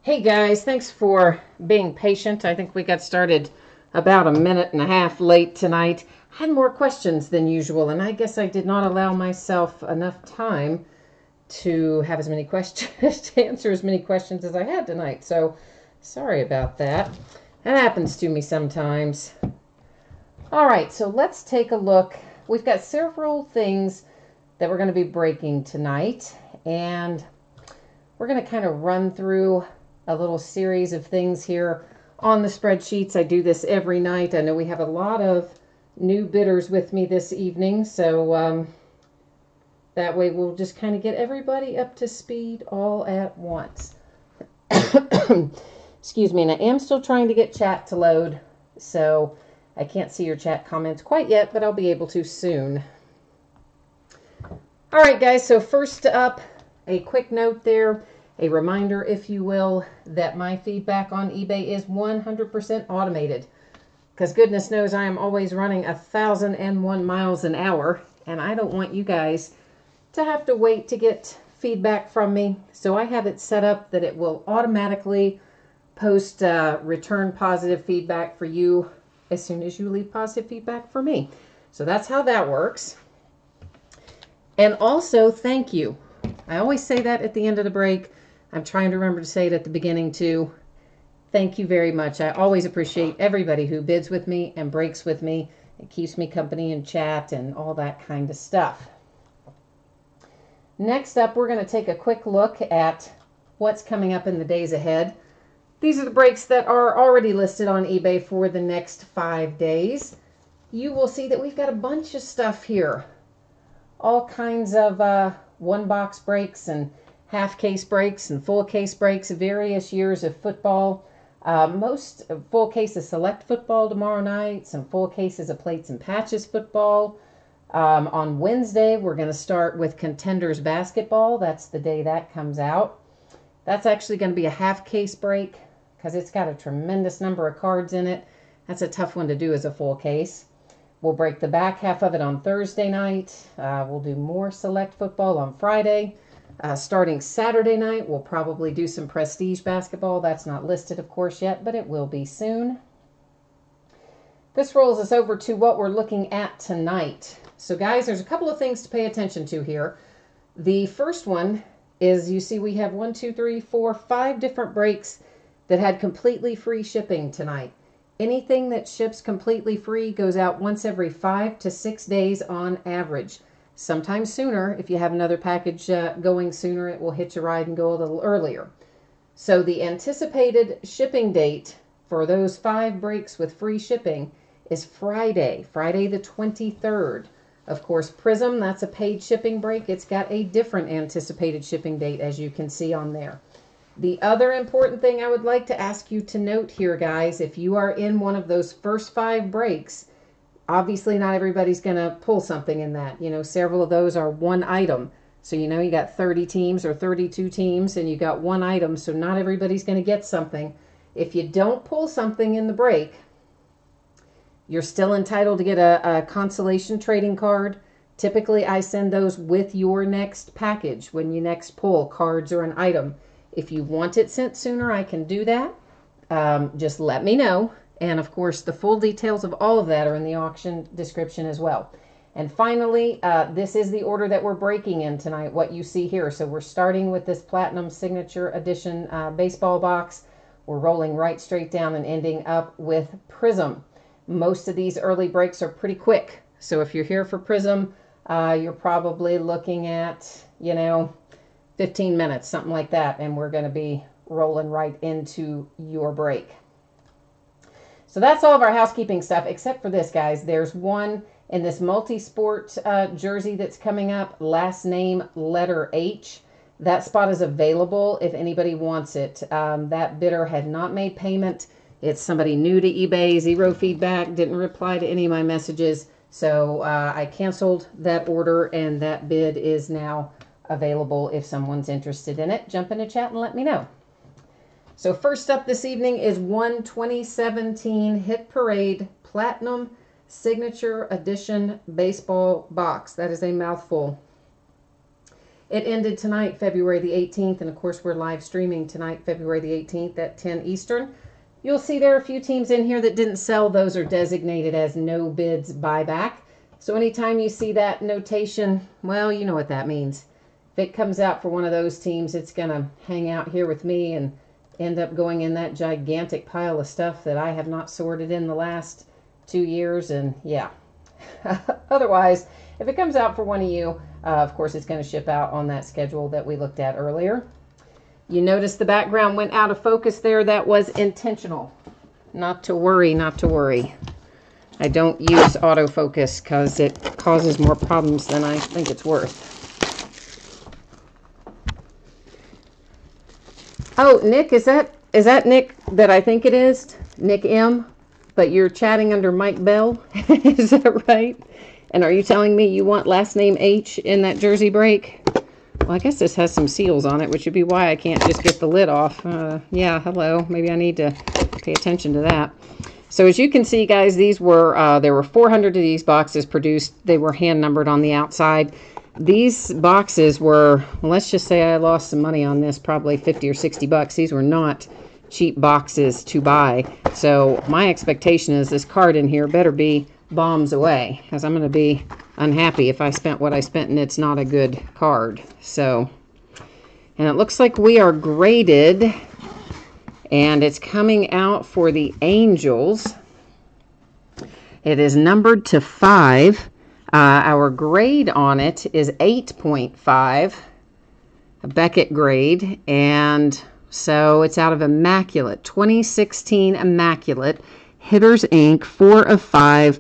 Hey guys, thanks for being patient. I think we got started about a minute and a half late tonight. I had more questions than usual, and I guess I did not allow myself enough time to have as many questions, to answer as many questions as I had tonight. So sorry about that. That happens to me sometimes. All right, so let's take a look. We've got several things that we're going to be breaking tonight, and we're going to kind of run through a little series of things here on the spreadsheets. I do this every night. I know we have a lot of new bidders with me this evening, so that way we'll just kind of get everybody up to speed all at once. Excuse me, and I am still trying to get chat to load, so I can't see your chat comments quite yet, but I'll be able to soon. All right, guys, so first up, a quick note there. A reminder, if you will, that my feedback on eBay is 100% automated. Because goodness knows I am always running 1,001 miles an hour, and I don't want you guys to have to wait to get feedback from me. So I have it set up that it will automatically post return positive feedback for you as soon as you leave positive feedback for me. So that's how that works. And also, thank you. I always say that at the end of the break. I'm trying to remember to say it at the beginning too. Thank you very much. I always appreciate everybody who bids with me and breaks with me. It keeps me company in chat and all that kind of stuff. Next up, we're going to take a quick look at what's coming up in the days ahead. These are the breaks that are already listed on eBay for the next 5 days. You will see that we've got a bunch of stuff here. All kinds of one-box breaks and half-case breaks and full-case breaks, various years of football. Most full cases select football tomorrow night, some full cases of plates and patches football. On Wednesday, we're going to start with Contenders basketball. That's the day that comes out. That's actually going to be a half-case break because it's got a tremendous number of cards in it. That's a tough one to do as a full case. We'll break the back half of it on Thursday night. We'll do more select football on Friday. Starting Saturday night, we'll probably do some prestige basketball. That's not listed, of course, yet, but it will be soon. This rolls us over to what we're looking at tonight. So, guys, there's a couple of things to pay attention to here. The first one is, you see we have 1, 2, 3, 4, 5 different breaks that had completely free shipping tonight. Anything that ships completely free goes out once every 5 to 6 days on average. Sometimes sooner. If you have another package going sooner, it will hitch a ride and go a little earlier. So the anticipated shipping date for those 5 breaks with free shipping is Friday the 23rd. Of course, Prism, that's a paid shipping break. It's got a different anticipated shipping date, as you can see on there. The other important thing I would like to ask you to note here, guys, if you are in one of those first 5 breaks, obviously not everybody's going to pull something in that. You know, several of those are one item. So, you know, you got 30 teams or 32 teams and you got one item, so not everybody's going to get something. If you don't pull something in the break, you're still entitled to get a consolation trading card. Typically, I send those with your next package when you next pull cards or an item. If you want it sent sooner, I can do that. Just let me know. And of course, the full details of all of that are in the auction description as well. And finally, this is the order that we're breaking in tonight, what you see here. So we're starting with this Platinum Signature Edition baseball box. We're rolling right straight down and ending up with Prism. Most of these early breaks are pretty quick. So if you're here for Prism, you're probably looking at, 15 minutes, something like that. And we're going to be rolling right into your break. So that's all of our housekeeping stuff, except for this, guys. There's one in this multi-sport jersey that's coming up, last name, letter H. That spot is available if anybody wants it. That bidder had not made payment. It's somebody new to eBay, 0 feedback, didn't reply to any of my messages. So I canceled that order, and that bid is now available if someone's interested in it. Jump in a chat and let me know. So first up this evening is 2017 Hit Parade Platinum Signature Edition Baseball Box. That is a mouthful. It ended tonight, February the 18th, and of course we're live streaming tonight, February the 18th at 10 Eastern. You'll see there are a few teams in here that didn't sell. Those are designated as no bids buyback. So anytime you see that notation, well, you know what that means. If it comes out for one of those teams, it's going to hang out here with me and end up going in that gigantic pile of stuff that I have not sorted in the last 2 years. And yeah, otherwise, if it comes out for one of you, of course, it's going to ship out on that schedule that we looked at earlier. You notice the background went out of focus there. That was intentional. Not to worry, not to worry. I don't use autofocus because it causes more problems than I think it's worth. Oh, Nick, is that Nick that I think it is? Nick M? But you're chatting under Mike Bell? Is that right? And are you telling me you want last name H in that jersey break? Well, I guess this has some seals on it, which would be why I can't just get the lid off. Yeah, hello. Maybe I need to pay attention to that. So as you can see, guys, these were there were 400 of these boxes produced. They were hand numbered on the outside. These boxes were, well, let's just say I lost some money on this, probably 50 or 60 bucks. These were not cheap boxes to buy. So my expectation is this card in here better be bombs away, because I'm going to be unhappy if I spent what I spent and it's not a good card. So, and it looks like we are graded, and it's coming out for the Angels. It is numbered to 5. Our grade on it is 8.5, a Beckett grade, and so it's out of Immaculate, 2016 Immaculate, Hitters Inc., 4 of 5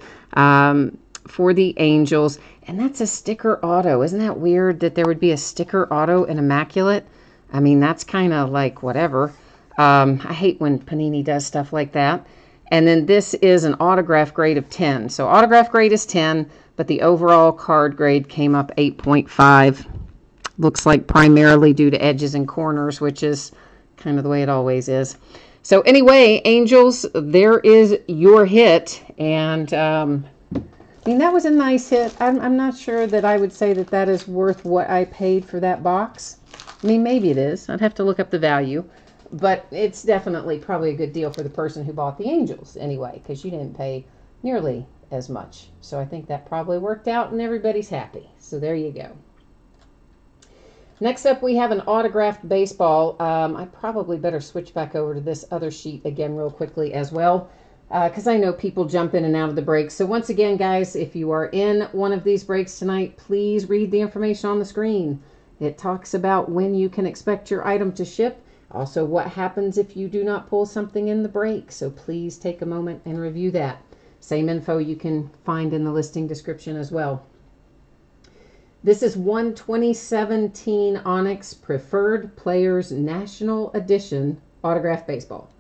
for the Angels. And that's a sticker auto. Isn't that weird that there would be a sticker auto in Immaculate? I mean, that's kind of like whatever. I hate when Panini does stuff like that. And then this is an autograph grade of 10. So autograph grade is 10, but the overall card grade came up 8.5. Looks like primarily due to edges and corners, which is kind of the way it always is. So anyway, Angels, there is your hit. And I mean, that was a nice hit. I'm not sure that I would say that that is worth what I paid for that box. I mean, maybe it is. I'd have to look up the value. But it's definitely probably a good deal for the person who bought the Angels anyway, because you didn't pay nearly as much. So I think that probably worked out and everybody's happy. So there you go. Next up, we have an autographed baseball. I probably better switch back over to this other sheet again real quickly as well, because I know people jump in and out of the breaks. So once again, guys, if you are in one of these breaks tonight, please read the information on the screen. It talks about when you can expect your item to ship. Also, what happens if you do not pull something in the break. So please take a moment and review that. Same info you can find in the listing description as well. This is one 2017 Onyx Preferred Players National Edition autographed baseball.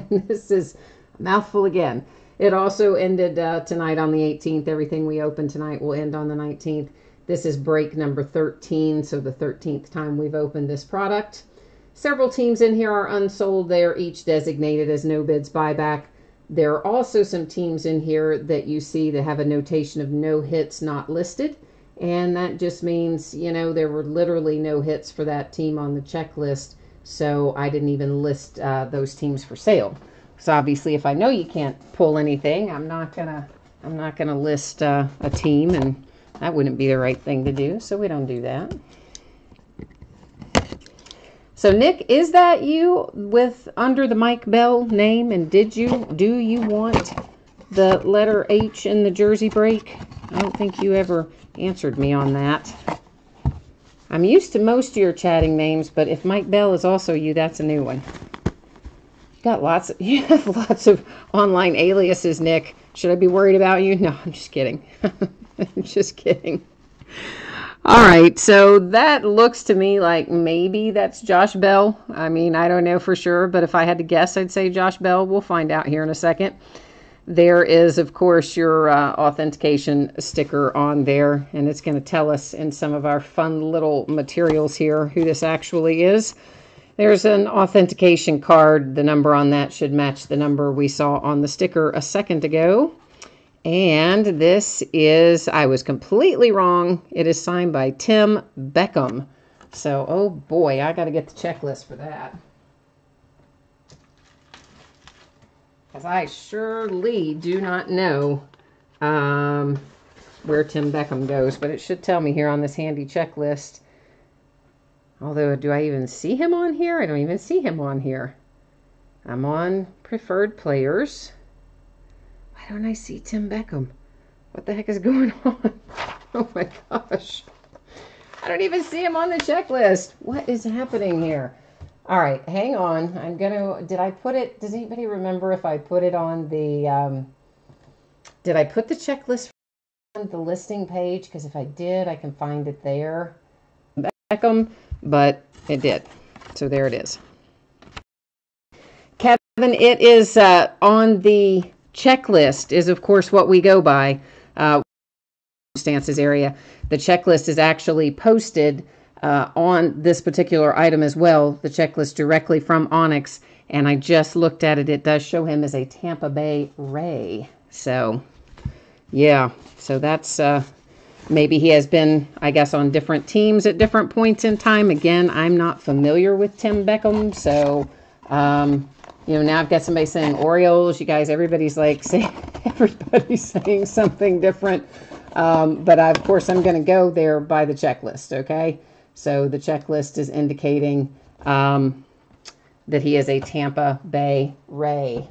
This is a mouthful again. It also ended tonight on the 18th. Everything we open tonight will end on the 19th. This is break number 13, so the 13th time we've opened this product. Several teams in here are unsold. They are each designated as no bids buyback. There are also some teams in here that you see that have a notation of no hits not listed. And that just means, you know, there were literally no hits for that team on the checklist. So I didn't even list those teams for sale. So obviously, if I know you can't pull anything, I'm not gonna list a team, and that wouldn't be the right thing to do. So we don't do that. So Nick, is that you with under the Mike Bell name? And do you want the letter H in the jersey break? I don't think you ever answered me on that. I'm used to most of your chatting names, but if Mike Bell is also you, that's a new one. You have lots of online aliases, Nick. Should I be worried about you? No, I'm just kidding. I'm just kidding. All right, so that looks to me like maybe that's Josh Bell. I mean, I don't know for sure, but if I had to guess, I'd say Josh Bell. We'll find out here in a second. There is, of course, your authentication sticker on there, and it's going to tell us in some of our fun little materials here who this actually is. There's an authentication card. The number on that should match the number we saw on the sticker a second ago. And this is, I was completely wrong. It is signed by Tim Beckham. So, oh boy, I got to get the checklist for that. Because I surely do not know where Tim Beckham goes, but it should tell me here on this handy checklist. Although, do I even see him on here? I don't even see him on here. I'm on preferred players. Why don't I see Tim Beckham? What the heck is going on? Oh my gosh. I don't even see him on the checklist. What is happening here? All right, hang on. Did I put it, does anybody remember if I put it on the, did I put the checklist on the listing page? Because if I did, I can find it there. Beckham, but it did. So there it is. Kevin, it is on the checklist is, of course, what we go by. Circumstances area. The checklist is actually posted on this particular item as well, the checklist directly from Onyx, and I just looked at it. It does show him as a Tampa Bay Ray. So, yeah, so that's maybe he has been, I guess, on different teams at different points in time. Again, I'm not familiar with Tim Beckham, so, you know, now I've got somebody saying Orioles. You guys, everybody's saying something different. But of course, I'm going to go there by the checklist, okay? So the checklist is indicating that he is a Tampa Bay Ray.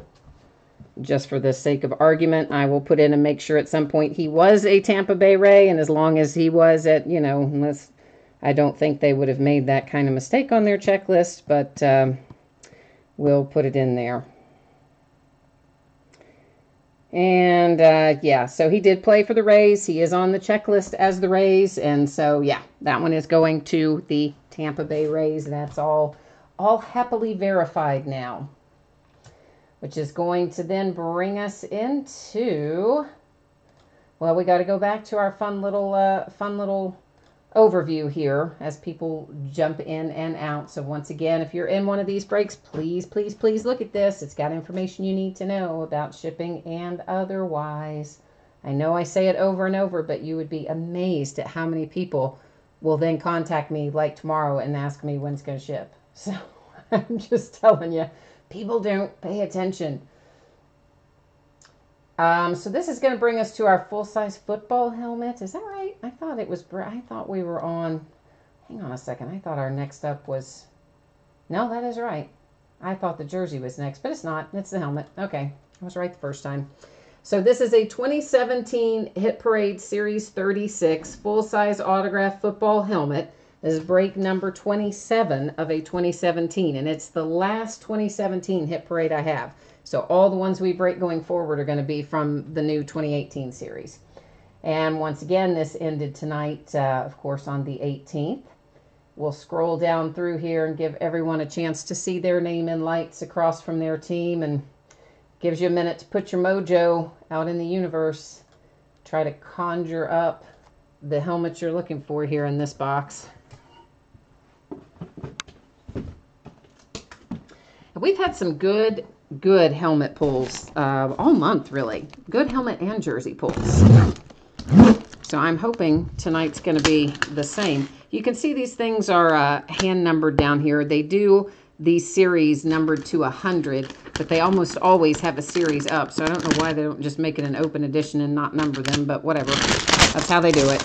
Just for the sake of argument, I will put in and make sure at some point he was a Tampa Bay Ray, and as long as he was at, you know, unless I don't think they would have made that kind of mistake on their checklist, but we'll put it in there. And, yeah, so he did play for the Rays. He is on the checklist as the Rays. And so, yeah, that one is going to the Tampa Bay Rays. That's all happily verified now. Which is going to then bring us into, well, we got to go back to our fun little overview here as people jump in and out. So once again, if you're in one of these breaks, please, please, please look at this. It's got information you need to know about shipping and otherwise. I know I say it over and over, but you would be amazed at how many people will then contact me like tomorrow and ask me when it's going to ship. So I'm just telling you, people don't pay attention. So this is going to bring us to our full-size football helmet. Is that right? I thought we were on, hang on a second. I thought our next up was, no, that is right. I thought the jersey was next, but it's not. It's the helmet. Okay. I was right the first time. So this is a 2017 Hit Parade Series 36 full-size autograph football helmet. This is break number 27 of a 2017, and it's the last 2017 Hit Parade I have. So all the ones we break going forward are going to be from the new 2018 series. And once again, this ended tonight, of course, on the 18th. We'll scroll down through here and give everyone a chance to see their name in lights across from their team, and gives you a minute to put your mojo out in the universe. Try to conjure up the helmet you're looking for here in this box. We've had some good helmet pulls all month, really. Good helmet and jersey pulls. So I'm hoping tonight's going to be the same. You can see these things are hand numbered down here. They do these series numbered to 100, but they almost always have a series up. So I don't know why they don't just make it an open edition and not number them, but whatever. That's how they do it.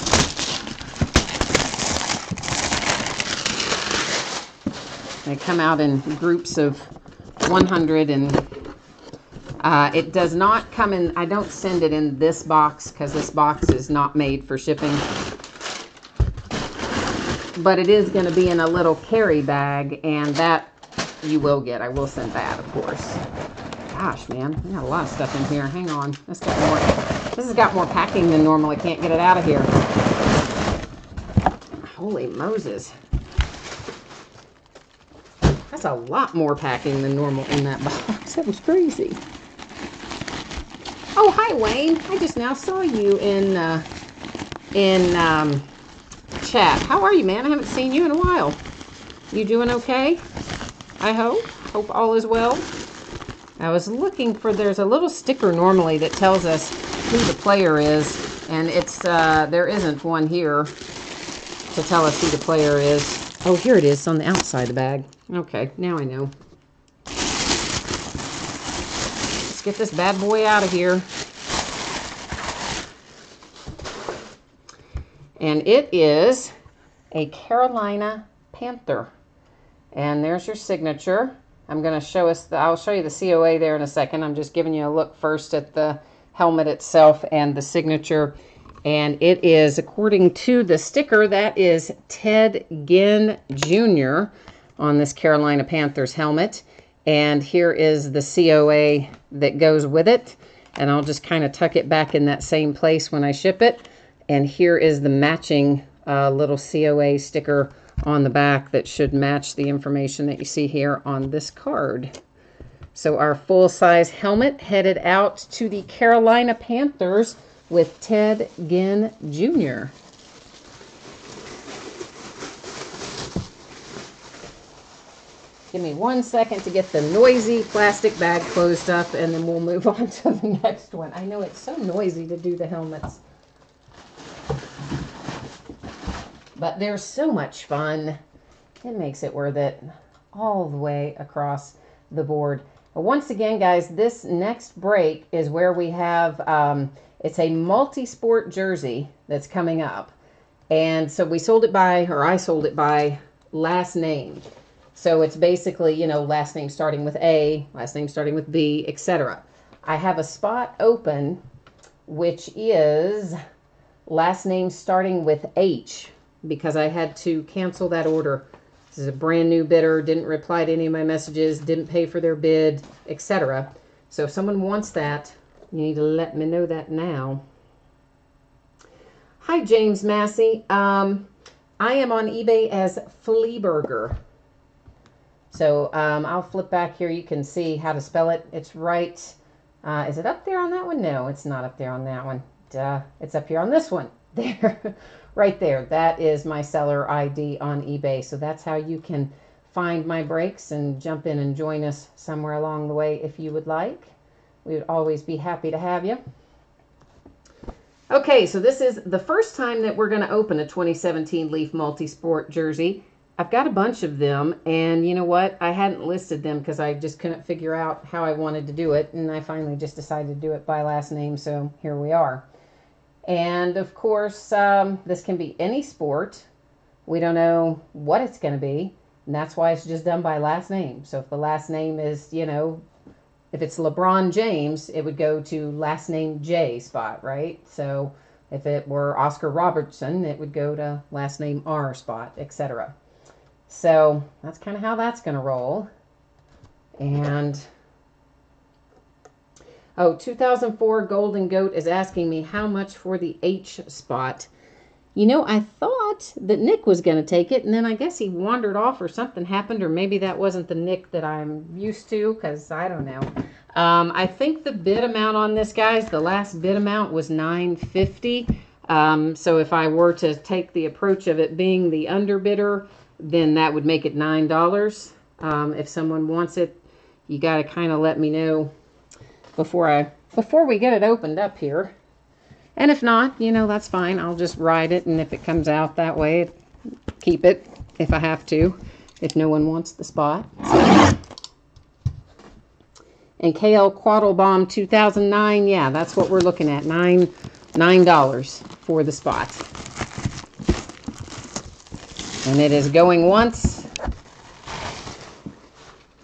They come out in groups of 100, and it does not come in, I don't send it in this box because this box is not made for shipping. But it is going to be in a little carry bag, and that you will get. I will send that, of course. Gosh, man, we got a lot of stuff in here. Hang on. This has got more packing than normal. I can't get it out of here. Holy Moses. That's a lot more packing than normal in that box. That was crazy. Oh, hi, Wayne. I just now saw you in chat. How are you, man? I haven't seen you in a while. You doing okay? I hope. Hope all is well. I was looking for, there's a little sticker normally that tells us who the player is, and it's there isn't one here to tell us who the player is. Oh, here it is on the outside of the bag. Okay, now I know. Let's get this bad boy out of here. And it is a Carolina Panther. And there's your signature. I'm going to show us, I'll show you the COA there in a second. I'm just giving you a look first at the helmet itself and the signature. And it is, according to the sticker, that is Ted Ginn Jr. on this Carolina Panthers helmet. And here is the COA that goes with it. And I'll just kind of tuck it back in that same place when I ship it. And here is the matching little COA sticker on the back that should match the information that you see here on this card. So our full-size helmet headed out to the Carolina Panthers with Ted Ginn Jr. Give me 1 second to get the noisy plastic bag closed up, and then we'll move on to the next one. I know it's so noisy to do the helmets, but they're so much fun. It makes it worth it all the way across the board. But once again, guys, this next break is where we have, it's a multi-sport jersey that's coming up. And so we sold it by, or I sold it by last name. So it's basically, you know, last name starting with A, last name starting with B, etc. I have a spot open, which is last name starting with H, because I had to cancel that order. This is a brand new bidder, didn't reply to any of my messages, didn't pay for their bid, etc. So if someone wants that, you need to let me know that now. Hi, James Massey. I am on eBay as Fleaburger. So I'll flip back here. You can see how to spell it. It's right. Is it up there on that one? No, it's not up there on that one. Duh. It's up here on this one. There. Right there. That is my seller ID on eBay. So that's how you can find my breaks and jump in and join us somewhere along the way if you would like. We would always be happy to have you. Okay, so this is the first time that we're going to open a 2017 Leaf Multisport jersey. I've got a bunch of them, and you know what? I hadn't listed them because I just couldn't figure out how I wanted to do it, and I finally just decided to do it by last name, so here we are. And of course, this can be any sport. We don't know what it's going to be, and that's why it's just done by last name. So if the last name is, you know, if it's LeBron James, it would go to last name J spot, right? So if it were Oscar Robertson, it would go to last name R spot, etc. So that's kind of how that's going to roll. And, oh, 2004 Golden Goat is asking me how much for the H spot. You know, I thought that Nick was going to take it, and then I guess he wandered off or something happened, or maybe that wasn't the Nick that I'm used to, because I don't know. I think the bid amount on this, guys, the last bid amount was $950. So if I were to take the approach of it being the underbidder, then that would make it $9. If someone wants it, you got to kind of let me know before we get it opened up here. And if not, you know, that's fine. I'll just ride it, and if it comes out that way, keep it if I have to, if no one wants the spot. And KL Quattlebaum 2009, yeah, that's what we're looking at, $9 for the spot. And it is going once.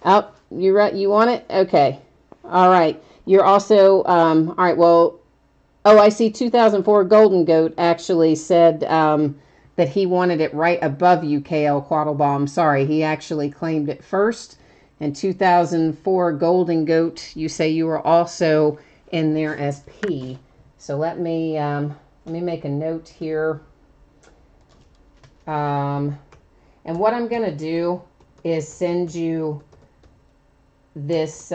Oh, you right? You want it? Okay. All right. You're also, all right, well, oh, I see 2004 Golden Goat actually said that he wanted it right above you, KL Quattlebaum. Sorry, he actually claimed it first. And 2004 Golden Goat, you say you were also in there as P. So let me make a note here. And what I'm going to do is send you this,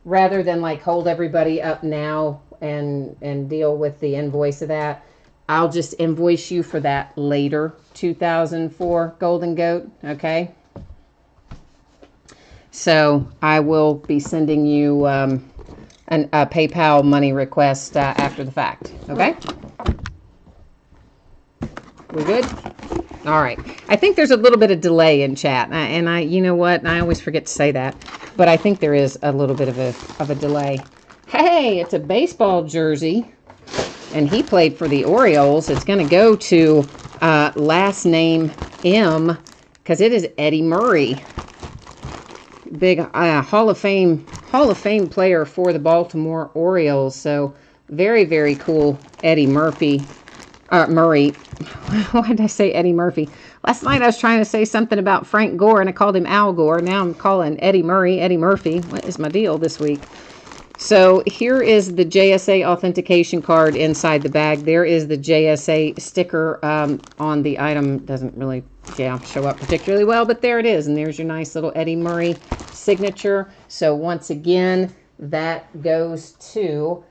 rather than like hold everybody up now and deal with the invoice of that, I'll just invoice you for that later, 2004 Golden Goat, okay? So I will be sending you a PayPal money request after the fact, okay? We're good? All right. I think there's a little bit of delay in chat, and you know what? I always forget to say that, but I think there is a little bit of a delay. Hey, it's a baseball jersey, and he played for the Orioles. It's going to go to last name M, because it is Eddie Murray, big Hall of Fame player for the Baltimore Orioles. So very, very cool, Eddie Murray. Why did I say Eddie Murphy? Last night I was trying to say something about Frank Gore and I called him Al Gore. Now I'm calling Eddie Murphy. What is my deal this week? So here is the JSA authentication card inside the bag. There is the JSA sticker on the item. Doesn't really show up particularly well, but there it is. And there's your nice little Eddie Murray signature. So once again, that goes to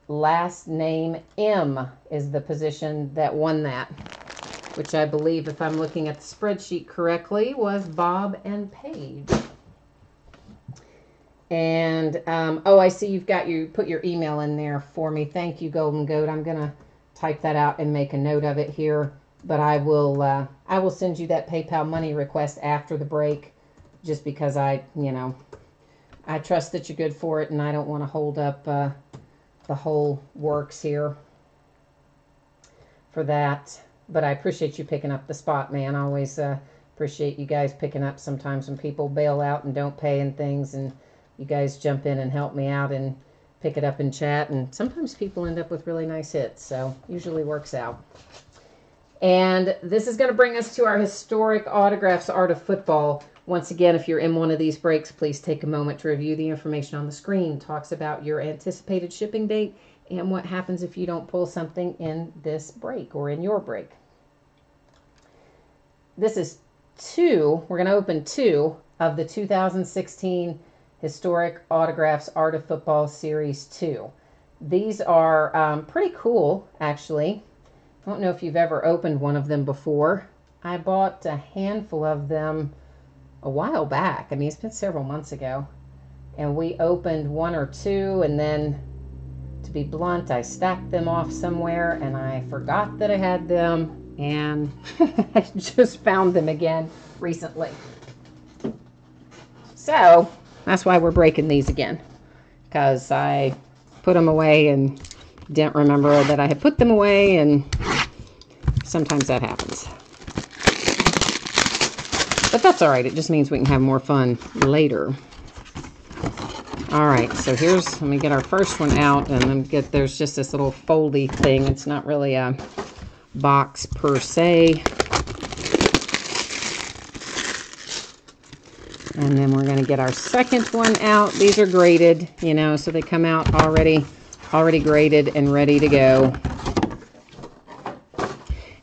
last name M is the position that won that, which I believe, if I'm looking at the spreadsheet correctly, was Bob and Paige. And, oh, I see you put your email in there for me. Thank you, Golden Goat. I'm going to type that out and make a note of it here. But I will send you that PayPal money request after the break, just because I trust that you're good for it and I don't want to hold up the whole works here for that. But I appreciate you picking up the spot, man. I always appreciate you guys picking up sometimes when people bail out and don't pay and things, and you guys jump in and help me out and pick it up in chat, and sometimes people end up with really nice hits, so usually works out. And this is going to bring us to our historic autographs art of football. Once again, if you're in one of these breaks, please take a moment to review the information on the screen. It talks about your anticipated shipping date and what happens if you don't pull something in this break or in your break. This is we're going to open 2 of the 2016 Historic Autographs Art of Football Series 2. These are pretty cool, actually. I don't know if you've ever opened one of them before. I bought a handful of them a while back. I mean, it's been several months ago. And we opened 1 or 2, and then, to be blunt, I stacked them off somewhere, and I forgot that I had them, and I just found them again recently. So that's why we're breaking these again, because I put them away and didn't remember that I had put them away, and sometimes that happens. But that's all right. It just means we can have more fun later. All right, so let me get our first one out, and then there's just this little foldy thing. It's not really a box per se. And then we're going to get our second one out. These are graded, so they come out already graded and ready to go.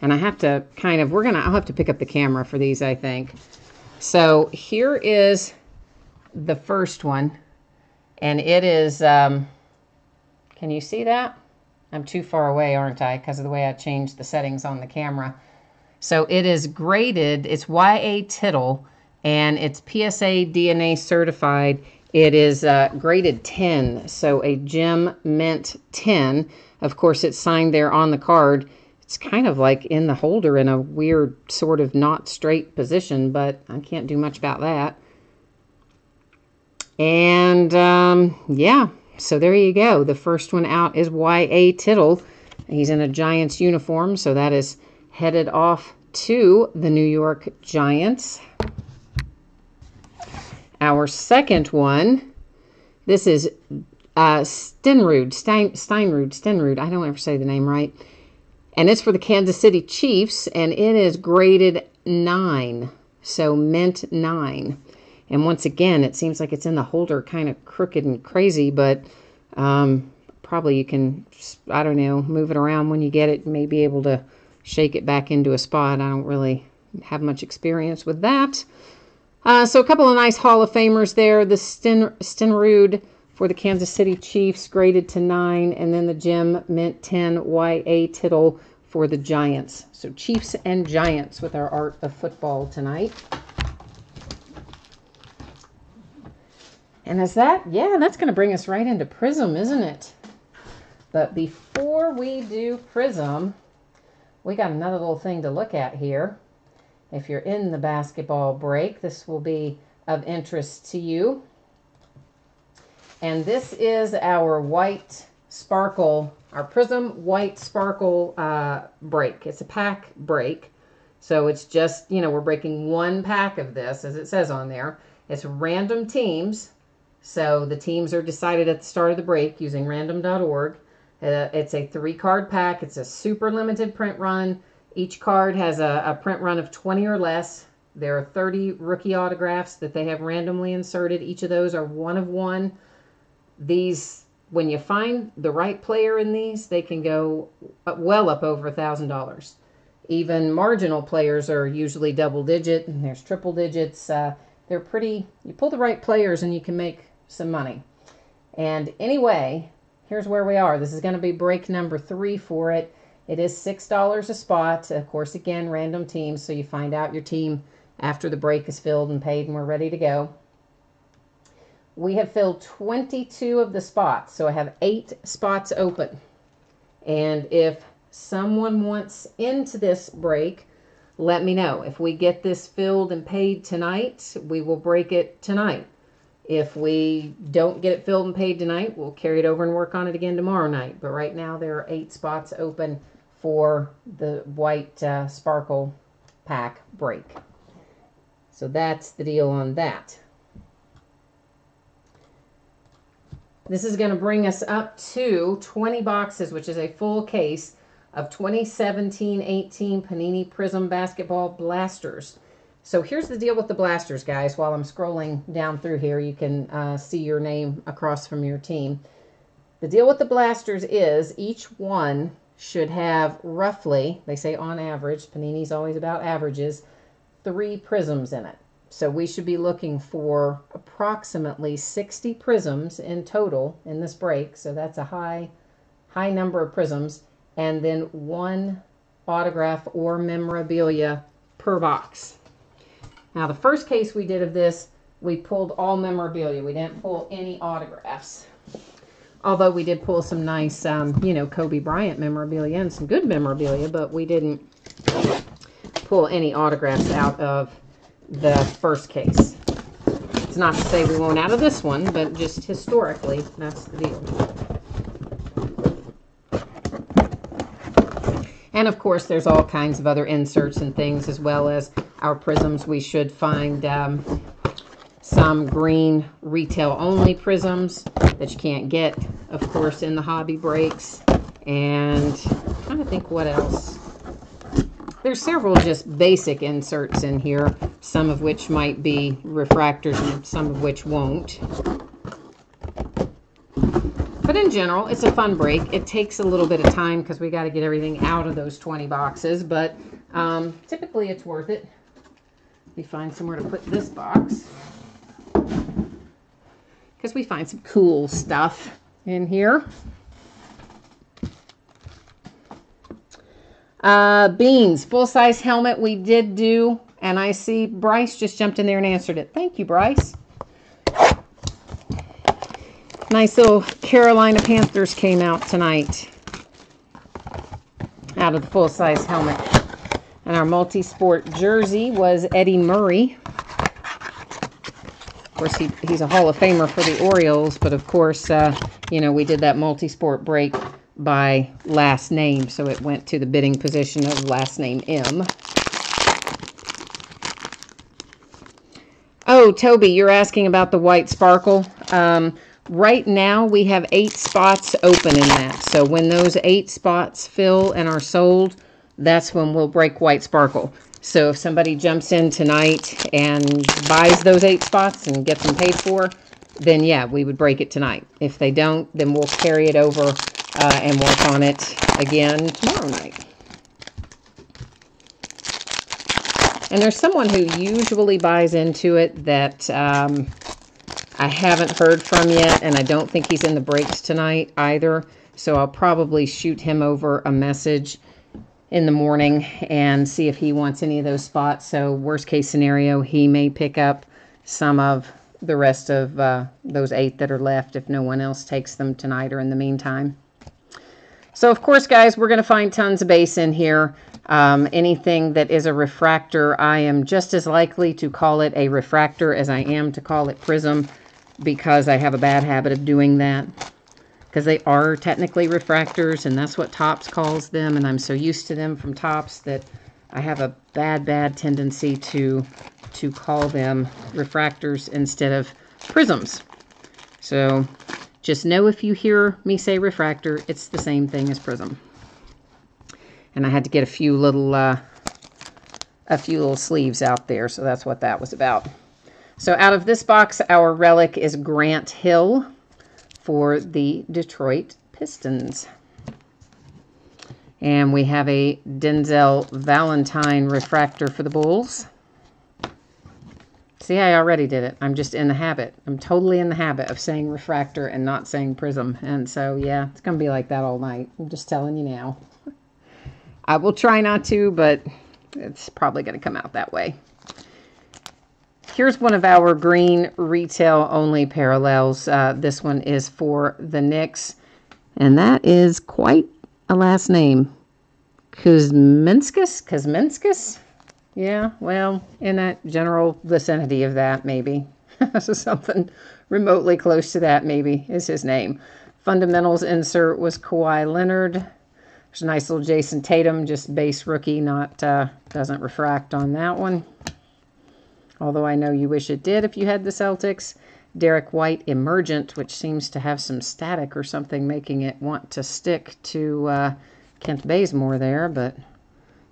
And I have to I'll have to pick up the camera for these, I think. So here is the first one. And it is, can you see that? I'm too far away, aren't I? Because of the way I changed the settings on the camera. So it is graded. It's YA Tittle, and it's PSA DNA certified. It is graded 10, so a gem mint 10. Of course, it's signed there on the card. It's kind of like in the holder in a weird sort of not straight position, but I can't do much about that. And yeah, so there you go. The first one out is YA Tittle. He's in a Giants uniform, so that is headed off to the New York Giants. Our second one, this is Steinrud. I don't ever say the name right. And it's for the Kansas City Chiefs, and it is graded 9, so mint 9. And once again, it seems like it's in the holder kind of crooked and crazy, but probably you can, I don't know, move it around when you get it. You may be able to shake it back into a spot. I don't really have much experience with that. So a couple of nice Hall of Famers there. The Steinrud for the Kansas City Chiefs, graded to 9, and then the gem mint 10 YA Tittle for the Giants. So Chiefs and Giants with our art of football tonight. And that's going to bring us right into Prism, isn't it? But before we do Prism, we got another little thing to look at here. If you're in the basketball break, this will be of interest to you. And this is our white sparkle, our Prism white sparkle break. It's a pack break. So it's just, you know, we're breaking one pack of this, as it says on there. It's random teams. So the teams are decided at the start of the break using random.org. It's a 3-card pack. It's a super limited print run. Each card has a print run of 20 or less. There are 30 rookie autographs that they have randomly inserted. Each of those are 1 of 1. These, when you find the right player in these, they can go well up over $1,000. Even marginal players are usually double digit, and there's triple digits. They're pretty, you pull the right players and you can make some money. And anyway, here's where we are. This is going to be break number 3 for it. It is $6 a spot. Of course, again, random teams, so you find out your team after the break is filled and paid and we're ready to go. We have filled 22 of the spots, so I have 8 spots open. And if someone wants into this break, let me know. If we get this filled and paid tonight, we will break it tonight. If we don't get it filled and paid tonight, we'll carry it over and work on it again tomorrow night. But right now there are 8 spots open for the white sparkle pack break. So that's the deal on that. This is going to bring us up to 20 boxes, which is a full case of 2017-18 Panini Prism Basketball Blasters. So here's the deal with the blasters, guys. While I'm scrolling down through here, you can see your name across from your team. The deal with the blasters is each one should have roughly, they say on average, Panini's always about averages, 3 prisms in it. So we should be looking for approximately 60 prisms in total in this break. So that's a high number of prisms. And then 1 autograph or memorabilia per box. Now, the first case we did of this, we pulled all memorabilia. We didn't pull any autographs. Although we did pull some nice, you know, Kobe Bryant memorabilia and some good memorabilia, but we didn't pull any autographs out of the first case. It's not to say we won't out of this one, but just historically, that's the deal. And of course, there's all kinds of other inserts and things, as well as our prisms. We should find some green retail-only prisms that you can't get, of course, in the hobby breaks. And I'm trying to think what else. There's several just basic inserts in here, some of which might be refractors and some of which won't. But in general, it's a fun break. It takes a little bit of time because we got to get everything out of those 20 boxes, but typically it's worth it. We find somewhere to put this box because we find some cool stuff in here. Beans, full-size helmet we did do, and I see Bryce just jumped in there and answered it. Thank you, Bryce. Nice little Carolina Panthers came out tonight out of the full-size helmet. And our multi-sport jersey was Eddie Murray. Of course, he's a Hall of Famer for the Orioles, but of course, you know, we did that multi-sport break by last name, so it went to the bidding position of last name M. Oh, Toby, you're asking about the white sparkle. Right now, we have 8 spots open in that. So when those 8 spots fill and are sold, that's when we'll break white sparkle. So if somebody jumps in tonight and buys those 8 spots and gets them paid for, then yeah, we would break it tonight. If they don't, then we'll carry it over and work on it again tomorrow night. And there's someone who usually buys into it that I haven't heard from yet, and I don't think he's in the breaks tonight either. So I'll probably shoot him over a message in the morning and see if he wants any of those spots. So worst case scenario, he may pick up some of the rest of those 8 that are left if no one else takes them tonight or in the meantime. So of course, guys, we're going to find tons of base in here. Anything that is a refractor, I am just as likely to call it a refractor as I am to call it prism, because I have a bad habit of doing that. Because they are technically refractors, and that's what Topps calls them, and I'm so used to them from Topps that I have a bad tendency to call them refractors instead of prisms. So just know if you hear me say refractor, it's the same thing as prism. And I had to get a few little sleeves out there, so that's what that was about. So out of this box, our relic is Grant Hill for the Detroit Pistons. And we have a Denzel Valentine refractor for the Bulls. See, I already did it. I'm just in the habit. I'm totally in the habit of saying refractor and not saying prism. And so, yeah, it's going to be like that all night. I'm just telling you now. I will try not to, but it's probably going to come out that way. Here's one of our green retail-only parallels. This one is for the Knicks. And that is quite a last name. Kuzminskas? Yeah, well, in that general vicinity of that, maybe. So something remotely close to that, maybe, is his name. Fundamentals insert was Kawhi Leonard. There's a nice little Jason Tatum, just base rookie, not doesn't refract on that one. Although I know you wish it did if you had the Celtics. Derek White Emergent, which seems to have some static or something, making it want to stick to Kent Bazemore there, but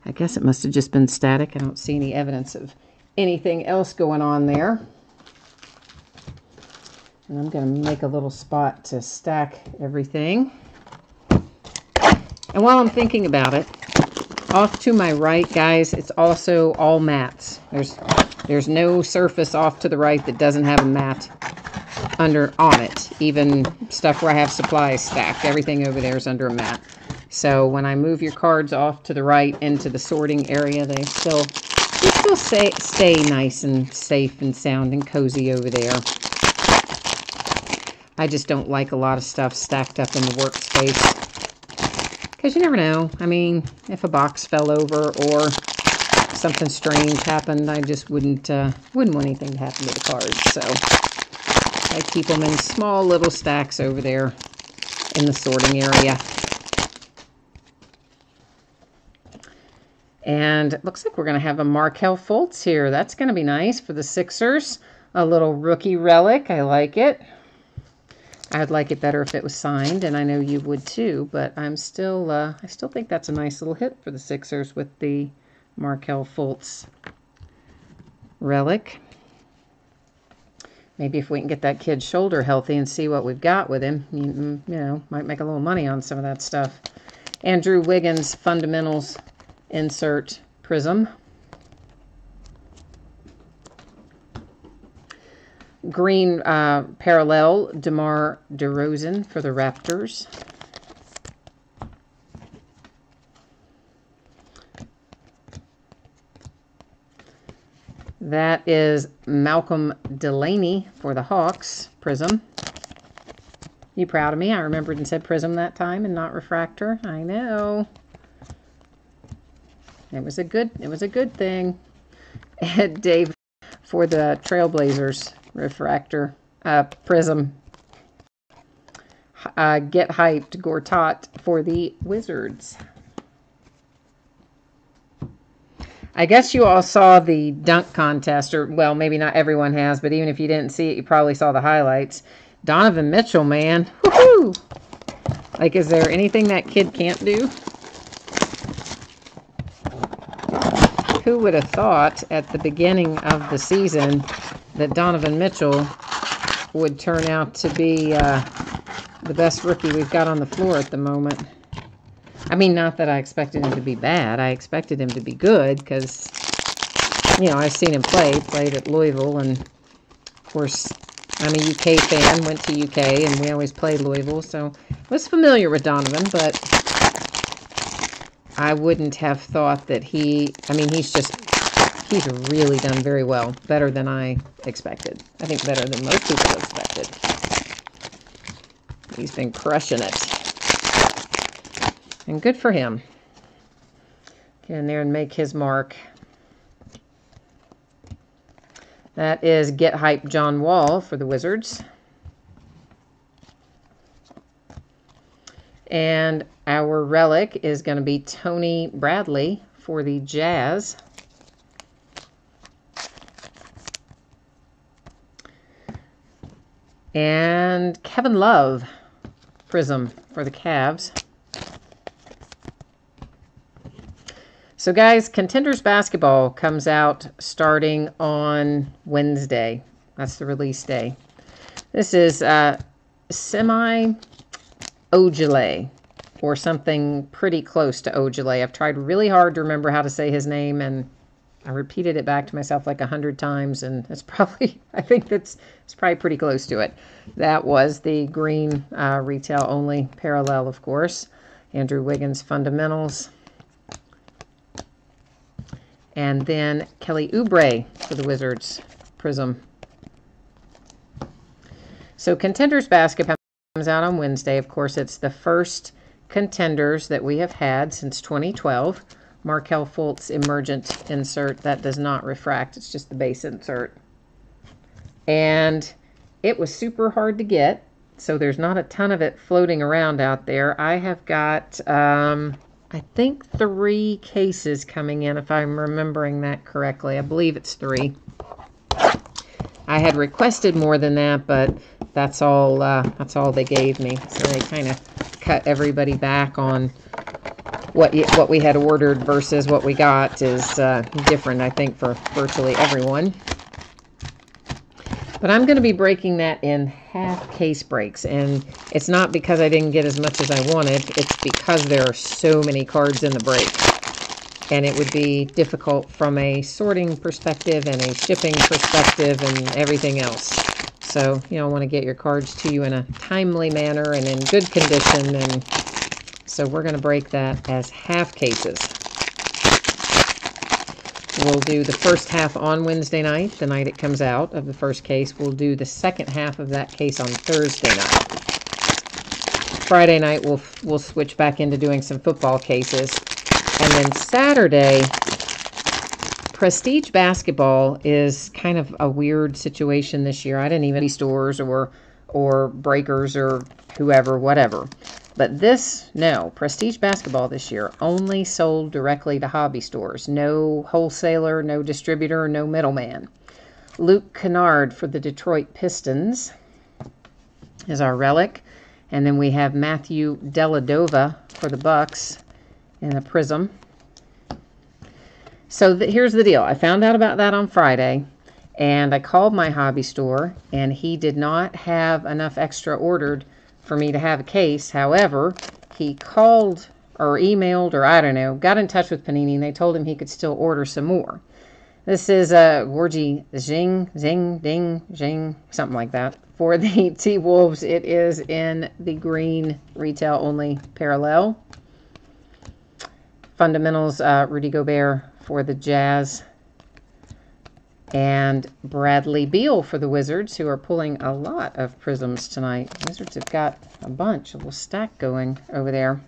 I guess it must have just been static. I don't see any evidence of anything else going on there. And I'm going to make a little spot to stack everything. And while I'm thinking about it, off to my right, guys, it's also all mats. There's no surface off to the right that doesn't have a mat on it. Even stuff where I have supplies stacked. Everything over there is under a mat. So when I move your cards off to the right into the sorting area, they still stay nice and safe and sound and cozy over there. I just don't like a lot of stuff stacked up in the workspace. Because you never know. I mean, if a box fell over or something strange happened, I just wouldn't want anything to happen to the cards. So I keep them in small little stacks over there in the sorting area. And it looks like we're going to have a Markelle Fultz here. That's going to be nice for the Sixers. A little rookie relic. I like it. I'd like it better if it was signed, and I know you would too, but I still think that's a nice little hit for the Sixers with the Markelle Fultz relic. Maybe if we can get that kid's shoulder healthy and see what we've got with him, you know, might make a little money on some of that stuff. Andrew Wiggins Fundamentals insert prism. Green parallel DeMar DeRozan for the Raptors. That is Malcolm Delaney for the Hawks prism. You proud of me? I remembered and said prism that time and not refractor. I know. It was a good thing. And Dave for the Trailblazers refractor prism. Get hyped Gortat for the Wizards. I guess you all saw the dunk contest, or well, maybe not everyone has, but even if you didn't see it, you probably saw the highlights. Donovan Mitchell, man. Woohoo! Like, is there anything that kid can't do? Who would have thought at the beginning of the season that Donovan Mitchell would turn out to be the best rookie we've got on the floor at the moment? I mean, not that I expected him to be bad. I expected him to be good because, you know, I've seen him played at Louisville, and of course, I'm a UK fan, went to UK, and we always played Louisville, so I was familiar with Donovan, but I wouldn't have thought that he's really done very well, better than I expected. I think better than most people expected. He's been crushing it. And good for him. Get in there and make his mark. That is Get Hype John Wall for the Wizards. And our relic is going to be Tony Bradley for the Jazz. And Kevin Love Prism for the Cavs. So guys, Contenders Basketball comes out starting on Wednesday. That's the release day. This is Semi Ojeleye, or something pretty close to Ojeleye. I've tried really hard to remember how to say his name, and I repeated it back to myself like 100 times, and it's probably, I think it's probably pretty close to it. That was the green retail only parallel, of course. Andrew Wiggins Fundamentals. And then Kelly Oubre for the Wizards Prism. So Contenders Basketball comes out on Wednesday. Of course, it's the first Contenders that we have had since 2012. Markelle Fultz Emergent insert. That does not refract. It's just the base insert. And it was super hard to get, so there's not a ton of it floating around out there. I have got, I think 3 cases coming in, if I'm remembering that correctly. I believe it's 3. I had requested more than that, but that's all they gave me. So they kind of cut everybody back on what we had ordered versus what we got is different, I think, for virtually everyone. But I'm going to be breaking that in half case breaks, and it's not because I didn't get as much as I wanted. It's because there are so many cards in the break, and it would be difficult from a sorting perspective and a shipping perspective and everything else. So, you know, I want to get your cards to you in a timely manner and in good condition, and so we're going to break that as half cases. We'll do the first half on Wednesday night, the night it comes out of the first case. We'll do the second half of that case on Thursday night. Friday night, we'll switch back into doing some football cases. And then Saturday, Prestige Basketball is kind of a weird situation this year. I didn't even stores or breakers or whoever, whatever. But Prestige Basketball this year only sold directly to hobby stores. No wholesaler, no distributor, no middleman. Luke Kennard for the Detroit Pistons is our relic. And then we have Matthew Dellavedova for the Bucks in a prism. So here's the deal. I found out about that on Friday, and I called my hobby store, and he did not have enough extra ordered for me to have a case. However, he called or emailed, or I don't know, got in touch with Panini, and they told him he could still order some more. This is Gorgie Zing, something like that. For the T-Wolves, it is in the green retail only parallel. Fundamentals, Rudy Gobert for the Jazz. And Bradley Beal for the Wizards, who are pulling a lot of prisms tonight. Wizards have got a bunch, a little stack going over there.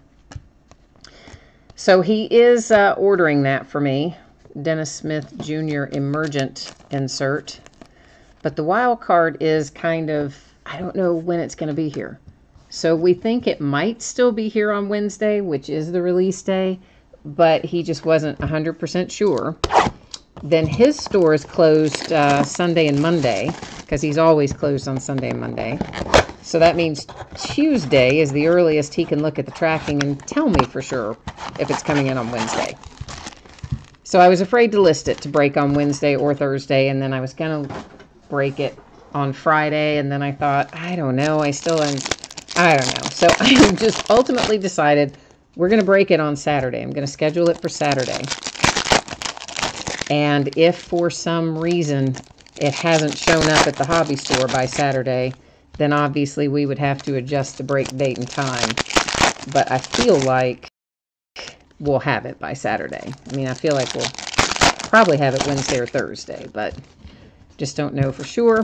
So he is ordering that for me. Dennis Smith Jr. Emergent insert. But the wild card is kind of, I don't know when it's going to be here. So we think it might still be here on Wednesday, which is the release day, but he just wasn't 100% sure. Then his store is closed Sunday and Monday, because he's always closed on Sunday and Monday. So that means Tuesday is the earliest he can look at the tracking and tell me for sure if it's coming in on Wednesday. So I was afraid to list it to break on Wednesday or Thursday, and then I was going to break it on Friday, and then I thought, I don't know, I don't know. So I just ultimately decided we're going to break it on Saturday. I'm going to schedule it for Saturday. And if for some reason it hasn't shown up at the hobby store by Saturday, then obviously we would have to adjust the break date and time. But I feel like we'll have it by Saturday. I mean, I feel like we'll probably have it Wednesday or Thursday, but just don't know for sure.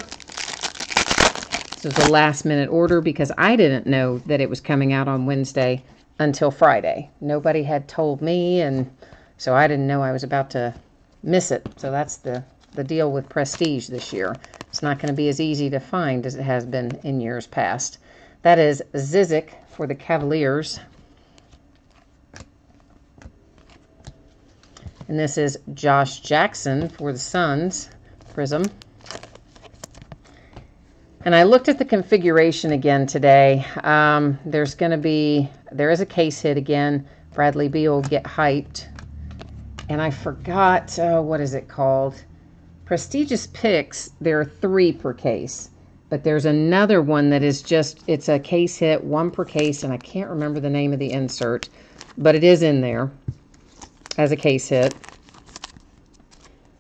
This was a last minute order because I didn't know that it was coming out on Wednesday until Friday. Nobody had told me, and So I didn't know I was about to miss it. So that's the deal with Prestige this year. It's not going to be as easy to find as it has been in years past. That is Zizic for the Cavaliers. And this is Josh Jackson for the Suns Prism. And I looked at the configuration again today. There is a case hit again. Bradley Beal Get Hyped. And I forgot, what is it called? Prestigious Picks, there are 3 per case. But there's another one that is it's a case hit, 1 per case, and I can't remember the name of the insert. But it is in there as a case hit.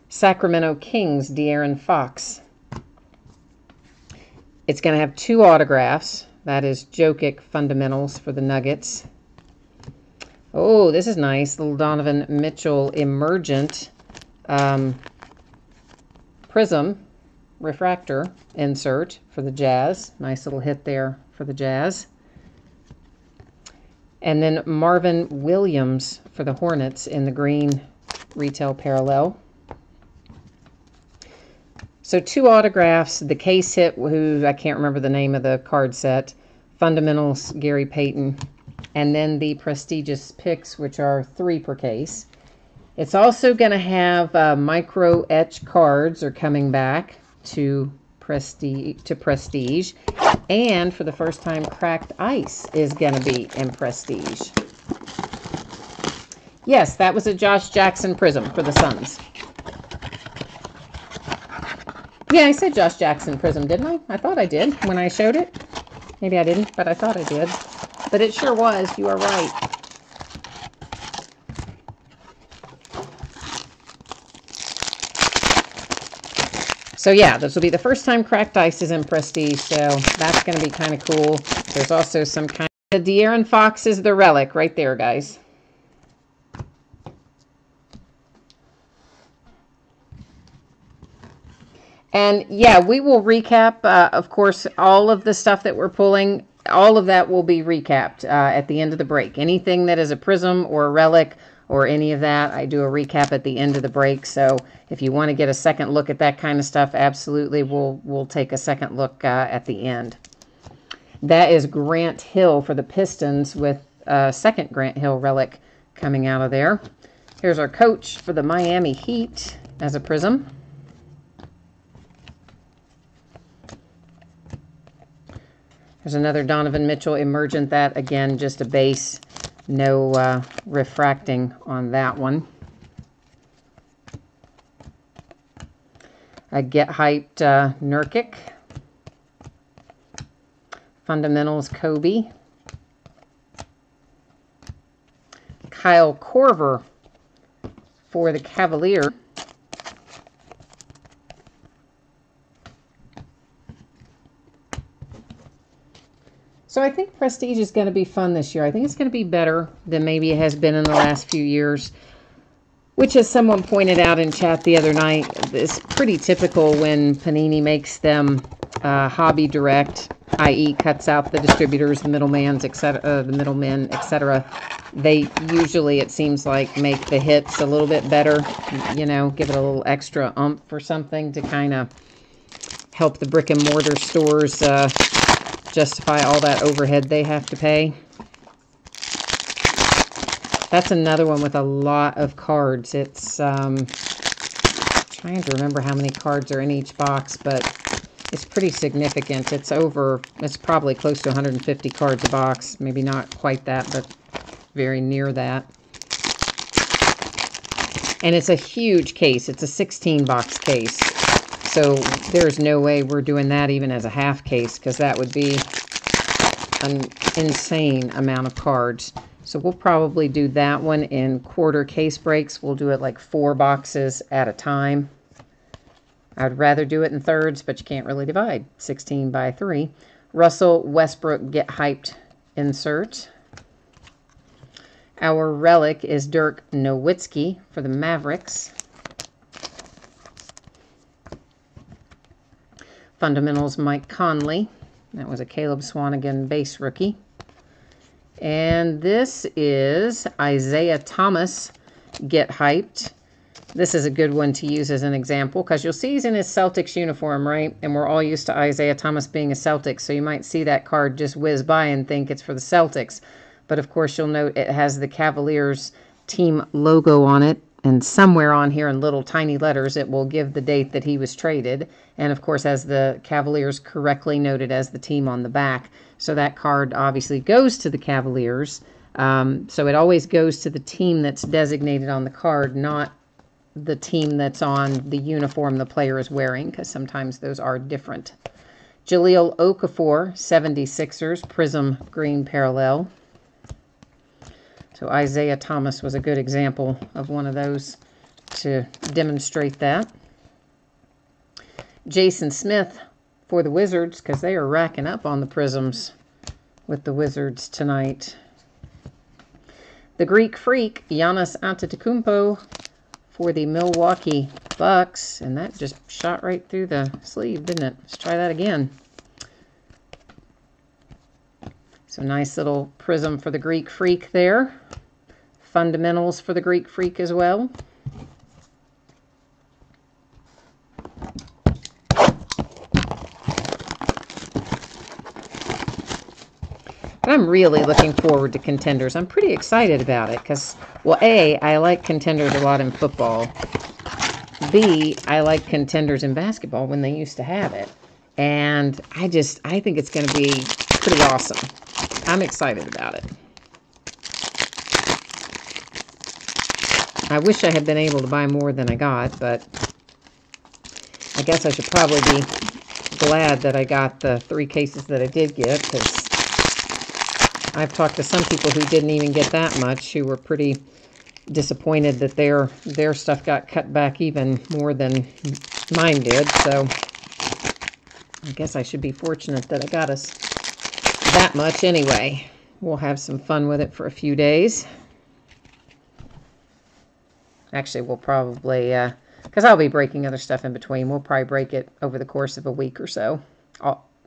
Sacramento Kings, De'Aaron Fox. It's going to have 2 autographs. That is Jokic Fundamentals for the Nuggets. Oh, this is nice. Little Donovan Mitchell Emergent Prism Refractor insert for the Jazz. Nice little hit there for the Jazz. And then Marvin Williams for the Hornets in the green retail parallel. So 2 autographs, the case hit, who I can't remember the name of the card set, Fundamentals, Gary Payton, and then the Prestigious Picks, which are 3 per case. It's also going to have micro etch cards are coming back to Prestige, and for the first time, cracked ice is going to be in Prestige. Yes, that was a Josh Jackson Prism for the Suns. Yeah, I said Josh Jackson Prism, didn't I? I thought I did when I showed it. Maybe I didn't, but I thought I did. But it sure was. You are right. So yeah, this will be the first time cracked ice is in Prestige, so that's going to be kind of cool. There's also some kind of... The De'Aaron Fox is the relic right there, guys. And yeah, we will recap, of course, all of the stuff that we're pulling. All of that will be recapped at the end of the break. Anything that is a prism or a relic or any of that, I do a recap at the end of the break. So if you want to get a second look at that kind of stuff, absolutely, we'll take a second look at the end. That is Grant Hill for the Pistons with a second Grant Hill relic coming out of there. Here's our coach for the Miami Heat as a prism. There's another Donovan Mitchell Emergent. That, again, just a base. No refracting on that one. A Get Hyped Nurkic. Fundamentals Kobe. Kyle Korver for the Cavalier. So I think Prestige is going to be fun this year. I think it's going to be better than maybe it has been in the last few years, which, as someone pointed out in chat the other night, is pretty typical when Panini makes them hobby direct, i.e. cuts out the distributors, the middlemen, etc. They usually, it seems like, make the hits a little bit better, you know, give it a little extra oomph or something to kind of help the brick and mortar stores justify all that overhead they have to pay. That's another one with a lot of cards. It's trying to remember how many cards are in each box, but it's pretty significant. It's probably close to 150 cards a box. Maybe not quite that, but very near that. And it's a huge case. It's a 16-box case. So there's no way we're doing that even as a half case, because that would be an insane amount of cards. So we'll probably do that one in quarter case breaks. We'll do it like 4 boxes at a time. I'd rather do it in thirds, but you can't really divide. 16 by 3. Russell Westbrook Get Hyped insert. Our relic is Dirk Nowitzki for the Mavericks. Fundamentals Mike Conley. That was a Caleb Swanigan base rookie. And this is Isaiah Thomas Get Hyped. This is a good one to use as an example because you'll see he's in his Celtics uniform, right? And we're all used to Isaiah Thomas being a Celtics, so you might see that card just whiz by and think it's for the Celtics. But of course, you'll note it has the Cavaliers team logo on it, and somewhere on here in little tiny letters, it will give the date that he was traded. And of course, as the Cavaliers correctly noted as the team on the back. So that card obviously goes to the Cavaliers. So it always goes to the team that's designated on the card, not the team that's on the uniform the player is wearing, because sometimes those are different. Jahlil Okafor, 76ers, Prism Green Parallel. So Isaiah Thomas was a good example of one of those to demonstrate that. Jason Smith for the Wizards, because they are racking up on the Prisms with the Wizards tonight. The Greek Freak, Giannis Antetokounmpo for the Milwaukee Bucks. And that just shot right through the sleeve, didn't it? Let's try that again. So nice little prism for the Greek Freak there. Fundamentals for the Greek Freak as well. And I'm really looking forward to Contenders. I'm pretty excited about it because, well, A, I like Contenders a lot in football. B, I like Contenders in basketball when they used to have it. And I think it's going to be pretty awesome. I'm excited about it. I wish I had been able to buy more than I got, but I guess I should probably be glad that I got the 3 cases that I did get, because I've talked to some people who didn't even get that much, who were pretty disappointed that their stuff got cut back even more than mine did. So I guess I should be fortunate that I got us that much anyway. We'll have some fun with it for a few days. Actually, we'll probably, because I'll be breaking other stuff in between, we'll probably break it over the course of a week or so.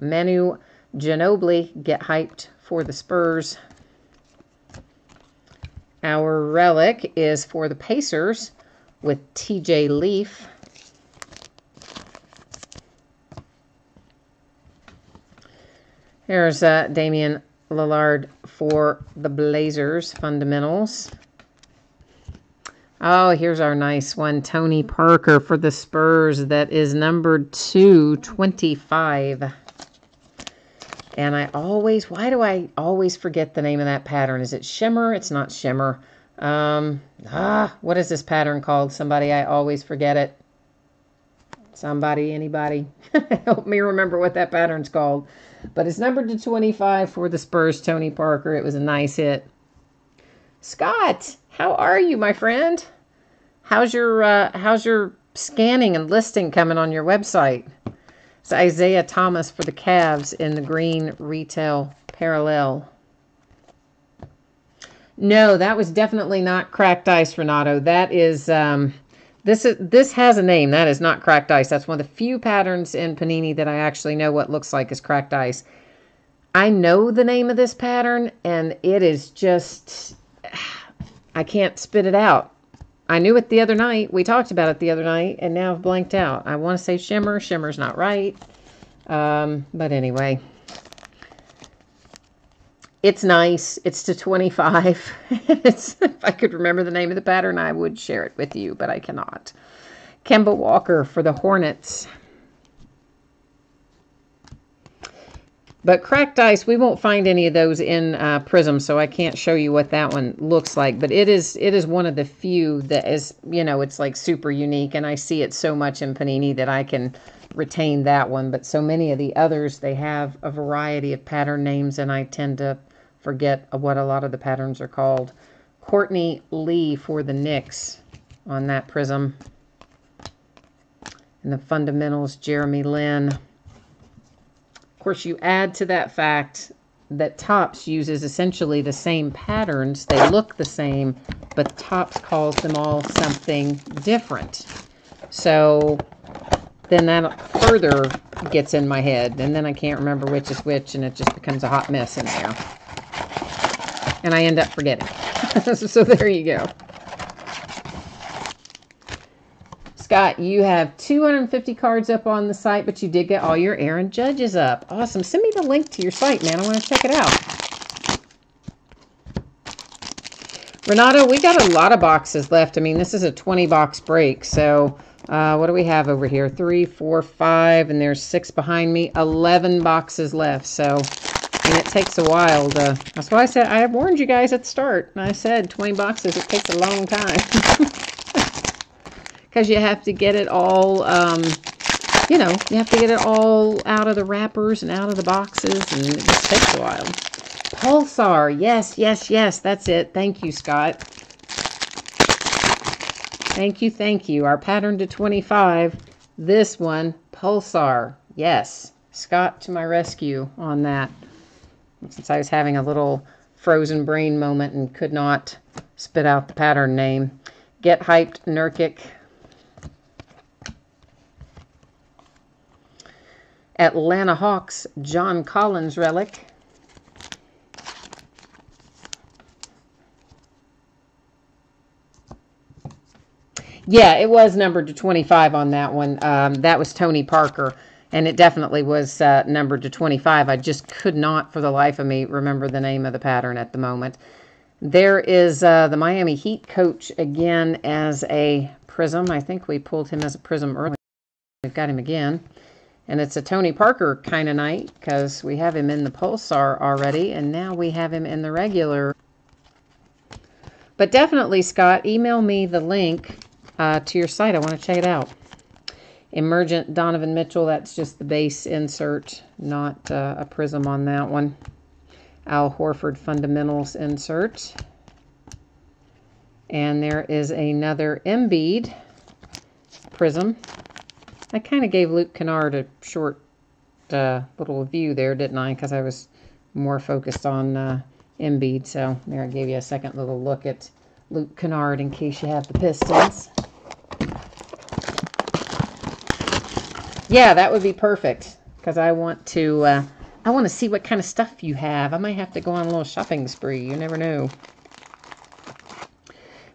Manu Ginobili, Get Hyped for the Spurs. Our relic is for the Pacers with TJ Leaf. Here's Damian Lillard for the Blazers, Fundamentals. Oh, here's our nice one. Tony Parker for the Spurs. That is numbered 225. And why do I always forget the name of that pattern? Is it Shimmer? It's not Shimmer. What is this pattern called? Somebody, I always forget it. Somebody, anybody, help me remember what that pattern's called. But it's numbered to 25 for the Spurs, Tony Parker. It was a nice hit. Scott, how are you, my friend? How's your scanning and listing coming on your website? It's Isaiah Thomas for the Cavs in the green retail parallel. No, that was definitely not cracked ice, Renato. That is this has a name. That is not cracked ice. That's one of the few patterns in Panini that I actually know what looks like is cracked ice. I know the name of this pattern, and it is just, I can't spit it out. I knew it the other night. We talked about it the other night, and now I've blanked out. I want to say Shimmer. Shimmer's not right. But anyway. It's nice. It's to 25. If I could remember the name of the pattern, I would share it with you, but I cannot. Kemba Walker for the Hornets. But cracked ice, we won't find any of those in Prism, so I can't show you what that one looks like. But it is one of the few that is, it's like super unique, and I see it so much in Panini that I can retain that one. But so many of the others, they have a variety of pattern names, and I tend to forget what a lot of the patterns are called. Courtney Lee for the Knicks on that Prism. And the Fundamentals, Jeremy Lin. Of course, you add to that fact that Topps uses essentially the same patterns. They look the same, but Topps calls them all something different. So then that further gets in my head, and then I can't remember which is which, and it just becomes a hot mess in there. And I end up forgetting. So there you go. Scott, you have 250 cards up on the site, but you did get all your Aaron Judges up. Awesome. Send me the link to your site, man. I want to check it out. Renato, we got a lot of boxes left. I mean, this is a 20-box break. So what do we have over here? 3, 4, 5, and there's 6 behind me. 11 boxes left. So, and it takes a while to... That's why I said, I warned you guys at the start. I said 20 boxes, it takes a long time. Because you have to get it all, you know, you have to get it all out of the wrappers and out of the boxes, and it just takes a while. Pulsar, yes, yes, yes, that's it. Thank you, Scott. Thank you, thank you. Our pattern to 25, this one, Pulsar, yes. Scott to my rescue on that. Since I was having a little frozen brain moment and could not spit out the pattern name. Get Hyped, Nurkic. Atlanta Hawks, John Collins relic. Yeah, it was numbered to 25 on that one. That was Tony Parker, and it definitely was numbered to 25. I just could not, for the life of me, remember the name of the pattern at the moment. There is the Miami Heat coach again as a Prism. I think we pulled him as a Prism earlier. We've got him again. And it's a Tony Parker kind of night because we have him in the Pulsar already, and now we have him in the regular. But definitely, Scott, email me the link to your site. I want to check it out. Emergent Donovan Mitchell, that's just the base insert, not a Prism on that one. Al Horford Fundamentals insert. And there is another Embiid Prism. I kind of gave Luke Kennard a short little view there, didn't I? Because I was more focused on Embiid. So there I gave you a second little look at Luke Kennard in case you have the Pistons. Yeah, that would be perfect. Because I want to see what kind of stuff you have. I might have to go on a little shopping spree. You never know.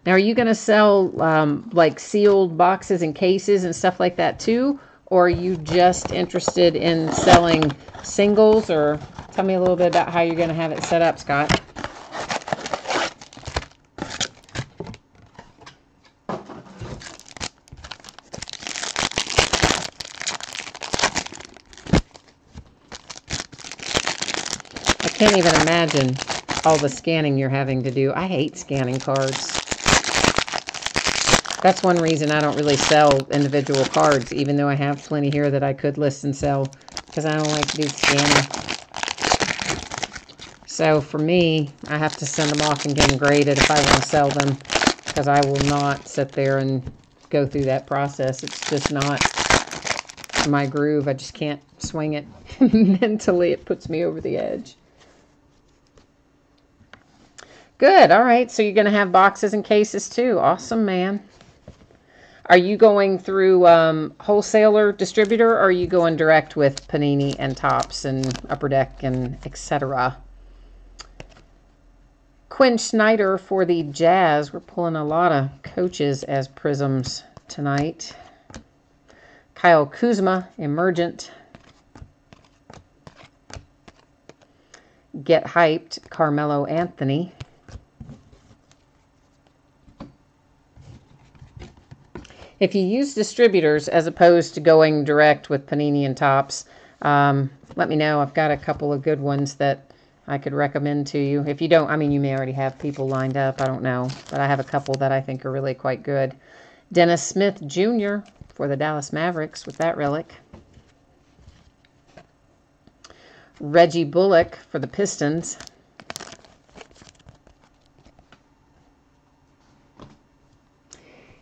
Now, are you going to sell like sealed boxes and cases and stuff like that too? Or are you just interested in selling singles? Or tell me a little bit about how you're going to have it set up, Scott. I can't even imagine all the scanning you're having to do. I hate scanning cards. That's one reason I don't really sell individual cards, even though I have plenty here that I could list and sell, because I don't like to do scanning. So for me, I have to send them off and get them graded if I want to sell them, because I will not sit there and go through that process. It's just not my groove. I just can't swing it. Mentally, it puts me over the edge. Good. All right. So you're going to have boxes and cases too. Awesome, man. Are you going through wholesaler, distributor, or are you going direct with Panini and Topps and Upper Deck and etc.? Quinn Snyder for the Jazz. We're pulling a lot of coaches as Prisms tonight. Kyle Kuzma, Emergent. Get Hyped, Carmelo Anthony. If you use distributors as opposed to going direct with Panini and Topps, let me know. I've got a couple of good ones that I could recommend to you. If you don't, I mean, you may already have people lined up. I don't know. But I have a couple that I think are really quite good. Dennis Smith Jr. for the Dallas Mavericks with that relic. Reggie Bullock for the Pistons.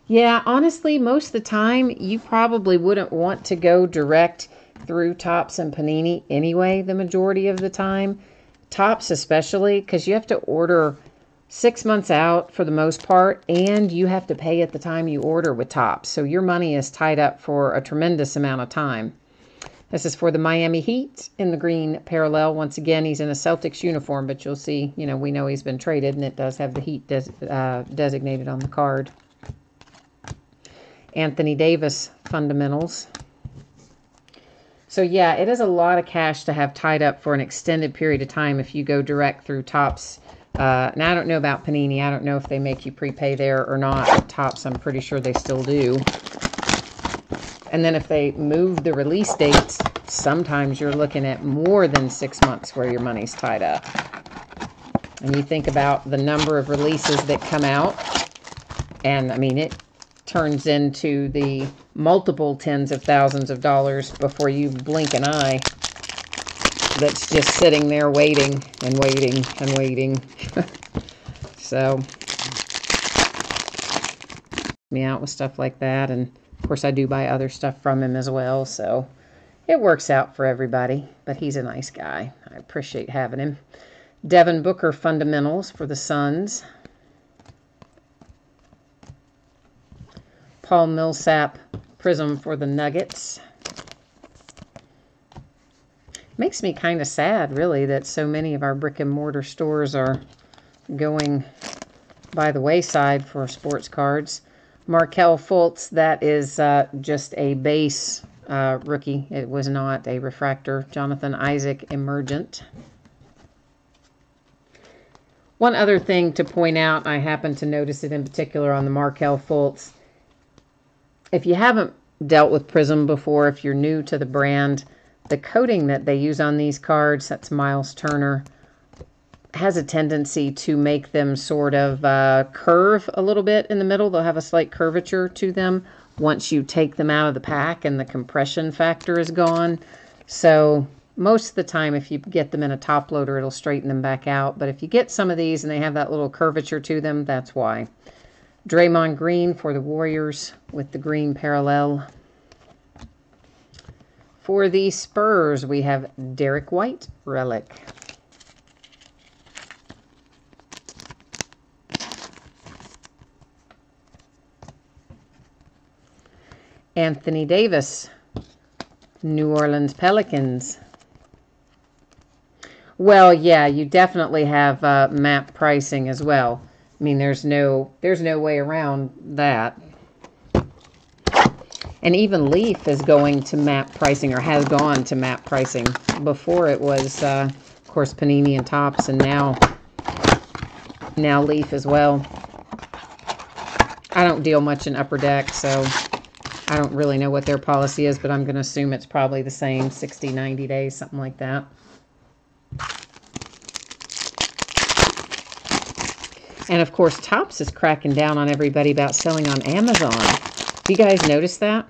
Yeah, honestly, most of the time, you probably wouldn't want to go direct through Topps and Panini anyway, the majority of the time. Topps especially, because you have to order 6 months out for the most part, and you have to pay at the time you order with Topps. So your money is tied up for a tremendous amount of time. This is for the Miami Heat in the green parallel. Once again, he's in a Celtics uniform, but you'll see, you know, we know he's been traded, and it does have the Heat designated on the card. Anthony Davis fundamentals. So yeah, it is a lot of cash to have tied up for an extended period of time if you go direct through Topps. Now, I don't know about Panini. I don't know if they make you prepay there or not. At Topps, I'm pretty sure they still do. And then if they move the release dates, sometimes you're looking at more than 6 months where your money's tied up. And you think about the number of releases that come out, and I mean, it turns into the multiple tens of thousands of dollars before you blink an eye. That's just sitting there waiting and waiting and waiting. So, me out with stuff like that. And of course, I do buy other stuff from him as well. So, it works out for everybody. But he's a nice guy. I appreciate having him. Devin Booker fundamentals for the Suns. Paul Millsap prism for the Nuggets. Makes me kind of sad, really, that so many of our brick and mortar stores are going by the wayside for sports cards. Markelle Fultz, that is just a base rookie. It was not a refractor. Jonathan Isaac Emergent. One other thing to point out, I happened to notice it in particular on the Markelle Fultz. If you haven't dealt with Prism before, if you're new to the brand, the coating that they use on these cards, that's Miles Turner, has a tendency to make them sort of curve a little bit in the middle. They'll have a slight curvature to them once you take them out of the pack and the compression factor is gone. So most of the time, if you get them in a top loader, it'll straighten them back out. But if you get some of these and they have that little curvature to them, that's why. Draymond Green for the Warriors with the green parallel. For the Spurs, we have Derek White relic. Anthony Davis, New Orleans Pelicans. Well, yeah, you definitely have map pricing as well. I mean, there's no way around that. And even Leaf is going to map pricing, or has gone to map pricing. Before it was, of course, Panini and Topps, and now Leaf as well. I don't deal much in Upper Deck, so I don't really know what their policy is, but I'm going to assume it's probably the same, 60, 90 days, something like that. And of course, Topps is cracking down on everybody about selling on Amazon. You guys notice that?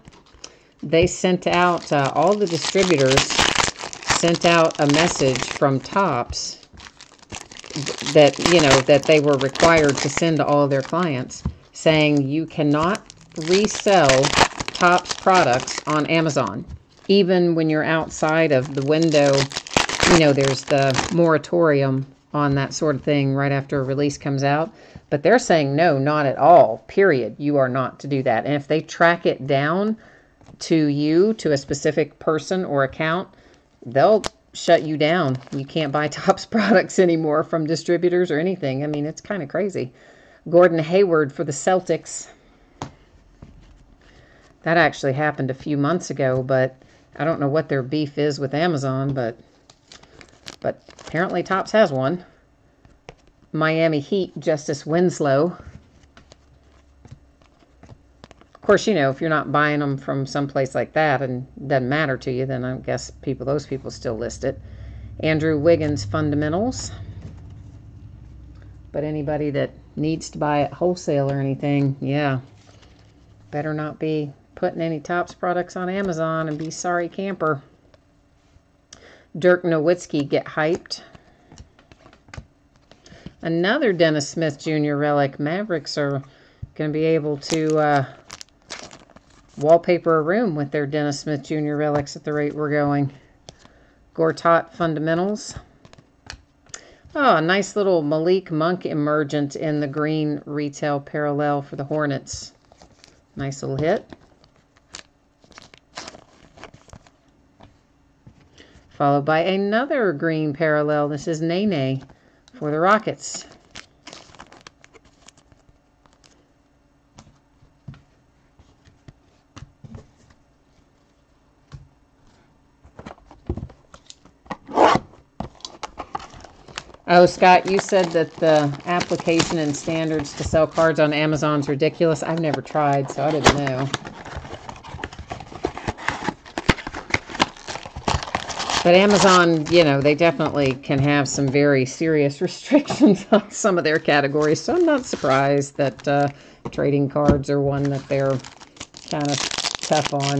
They sent out, all the distributors sent out a message from Topps that, that they were required to send to all of their clients saying you cannot resell Topps products on Amazon. Even when you're outside of the window, there's the moratorium on that sort of thing right after a release comes out. But they're saying, no, not at all, period. You are not to do that. And if they track it down to you, to a specific person or account, they'll shut you down. You can't buy Topps products anymore from distributors or anything. I mean, it's kind of crazy. Gordon Hayward for the Celtics. That actually happened a few months ago, but I don't know what their beef is with Amazon, but apparently Topps has one. Miami Heat, Justice Winslow. Of course, if you're not buying them from someplace like that and it doesn't matter to you, then I guess those people still list it. Andrew Wiggins fundamentals. But anybody that needs to buy it wholesale or anything, yeah, better not be putting any Topps products on Amazon and be sorry camper. Dirk Nowitzki, Get Hyped. Another Dennis Smith Jr. relic. Mavericks are going to be able to wallpaper a room with their Dennis Smith Jr. relics at the rate we're going. Gortat fundamentals. Oh, a nice little Malik Monk Emergent in the green retail parallel for the Hornets. Nice little hit. Followed by another green parallel. This is Nene for the Rockets. Oh, Scott, you said that the application and standards to sell cards on Amazon's ridiculous. I've never tried, so I didn't know. But Amazon, you know, they definitely can have some very serious restrictions on some of their categories. So I'm not surprised that trading cards are one that they're kind of tough on.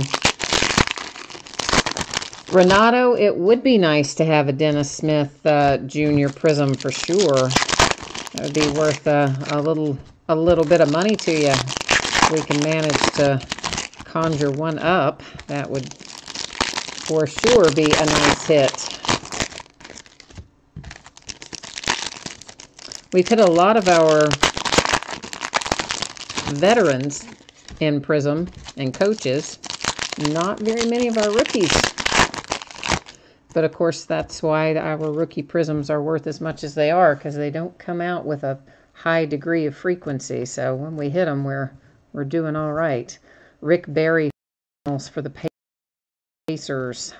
Renato, it would be nice to have a Dennis Smith Jr. Prism for sure. That would be worth a little bit of money to you. If we can manage to conjure one up, that would for sure be a nice hit. We've hit a lot of our veterans in Prism and coaches. Not very many of our rookies. But of course, that's why our rookie Prisms are worth as much as they are, because they don't come out with a high degree of frequency. So when we hit them, we're doing all right. Rick Barry for the Pacers.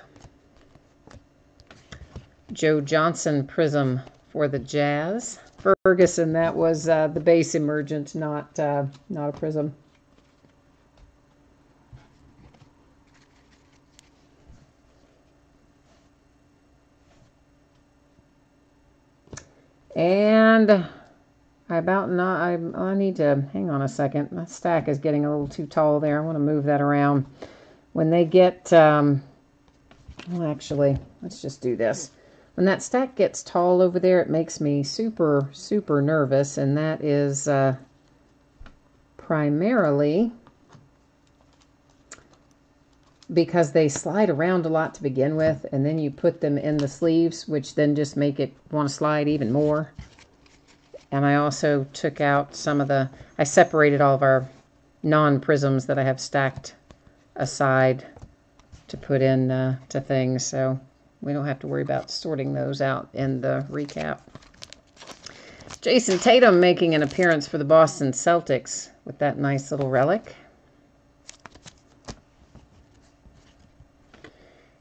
Joe Johnson Prism for the Jazz. Ferguson, that was the base emergent, not a Prism. And I need to, hang on a second. My stack is getting a little too tall there. I want to move that around. When they get, well, actually, let's just do this. When that stack gets tall over there, it makes me super, super nervous. And that is primarily because they slide around a lot to begin with, and then you put them in the sleeves, which then just make it want to slide even more. And I also took out some of I separated all of our non-prisms that I have stacked aside to put in to things, so we don't have to worry about sorting those out in the recap. Jason Tatum making an appearance for the Boston Celtics with that nice little relic.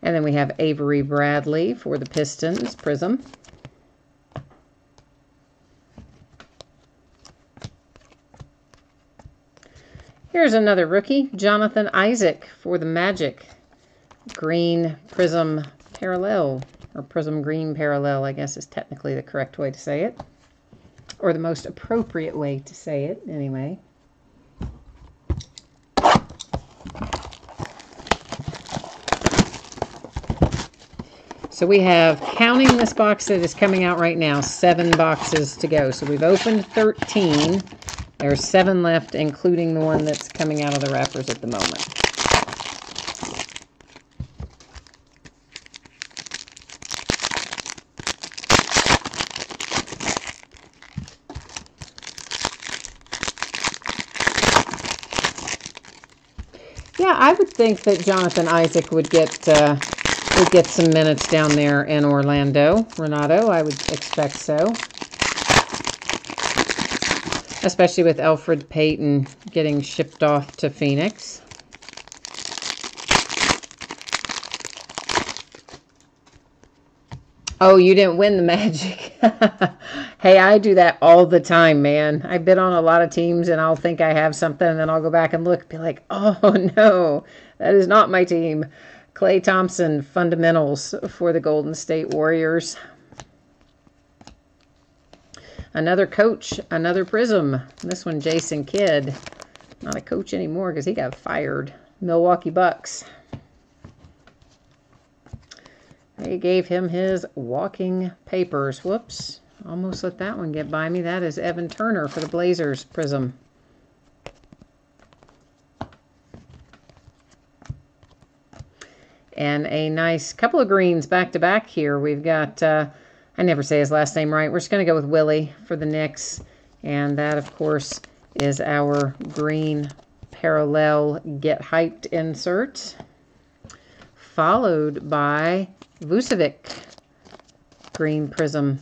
And then we have Avery Bradley for the Pistons Prism. Here's another rookie, Jonathan Isaac for the Magic. Green Prism Parallel, or Prism Green Parallel, I guess is technically the correct way to say it. Or the most appropriate way to say it, anyway. So we have, counting this box that is coming out right now, 7 boxes to go. So we've opened 13. There's 7 left, including the one that's coming out of the wrappers at the moment. Yeah, I would think that Jonathan Isaac would get some minutes down there in Orlando. Renato, I would expect so. Especially with Elfrid Payton getting shipped off to Phoenix. Oh, you didn't win the Magic. Hey, I do that all the time, man. I bid on a lot of teams and I'll think I have something and then I'll go back and look and be like, oh no, that is not my team. Klay Thompson, Fundamentals for the Golden State Warriors. Another coach, another Prism. This one, Jason Kidd. Not a coach anymore because he got fired. Milwaukee Bucks. They gave him his walking papers. Whoops. Almost let that one get by me. That is Evan Turner for the Blazers Prism. And a nice couple of greens back to back here. We've got, I never say his last name right. We're just going to go with Willie for the Knicks. And that, of course, is our green parallel Get Hyped insert. Followed by Vucevic green Prism.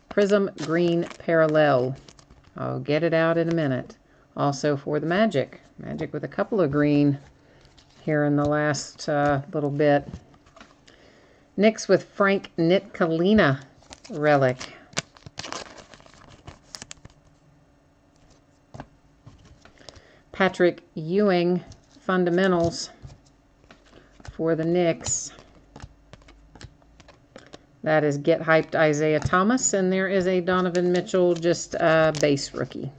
Prism green parallel. I'll get it out in a minute. Also for the Magic. Magic with a couple of green here in the last little bit. Knicks with Frank Ntilikina relic. Patrick Ewing, fundamentals for the Knicks. That is Get Hyped Isaiah Thomas, and there is a Donovan Mitchell, just a base rookie.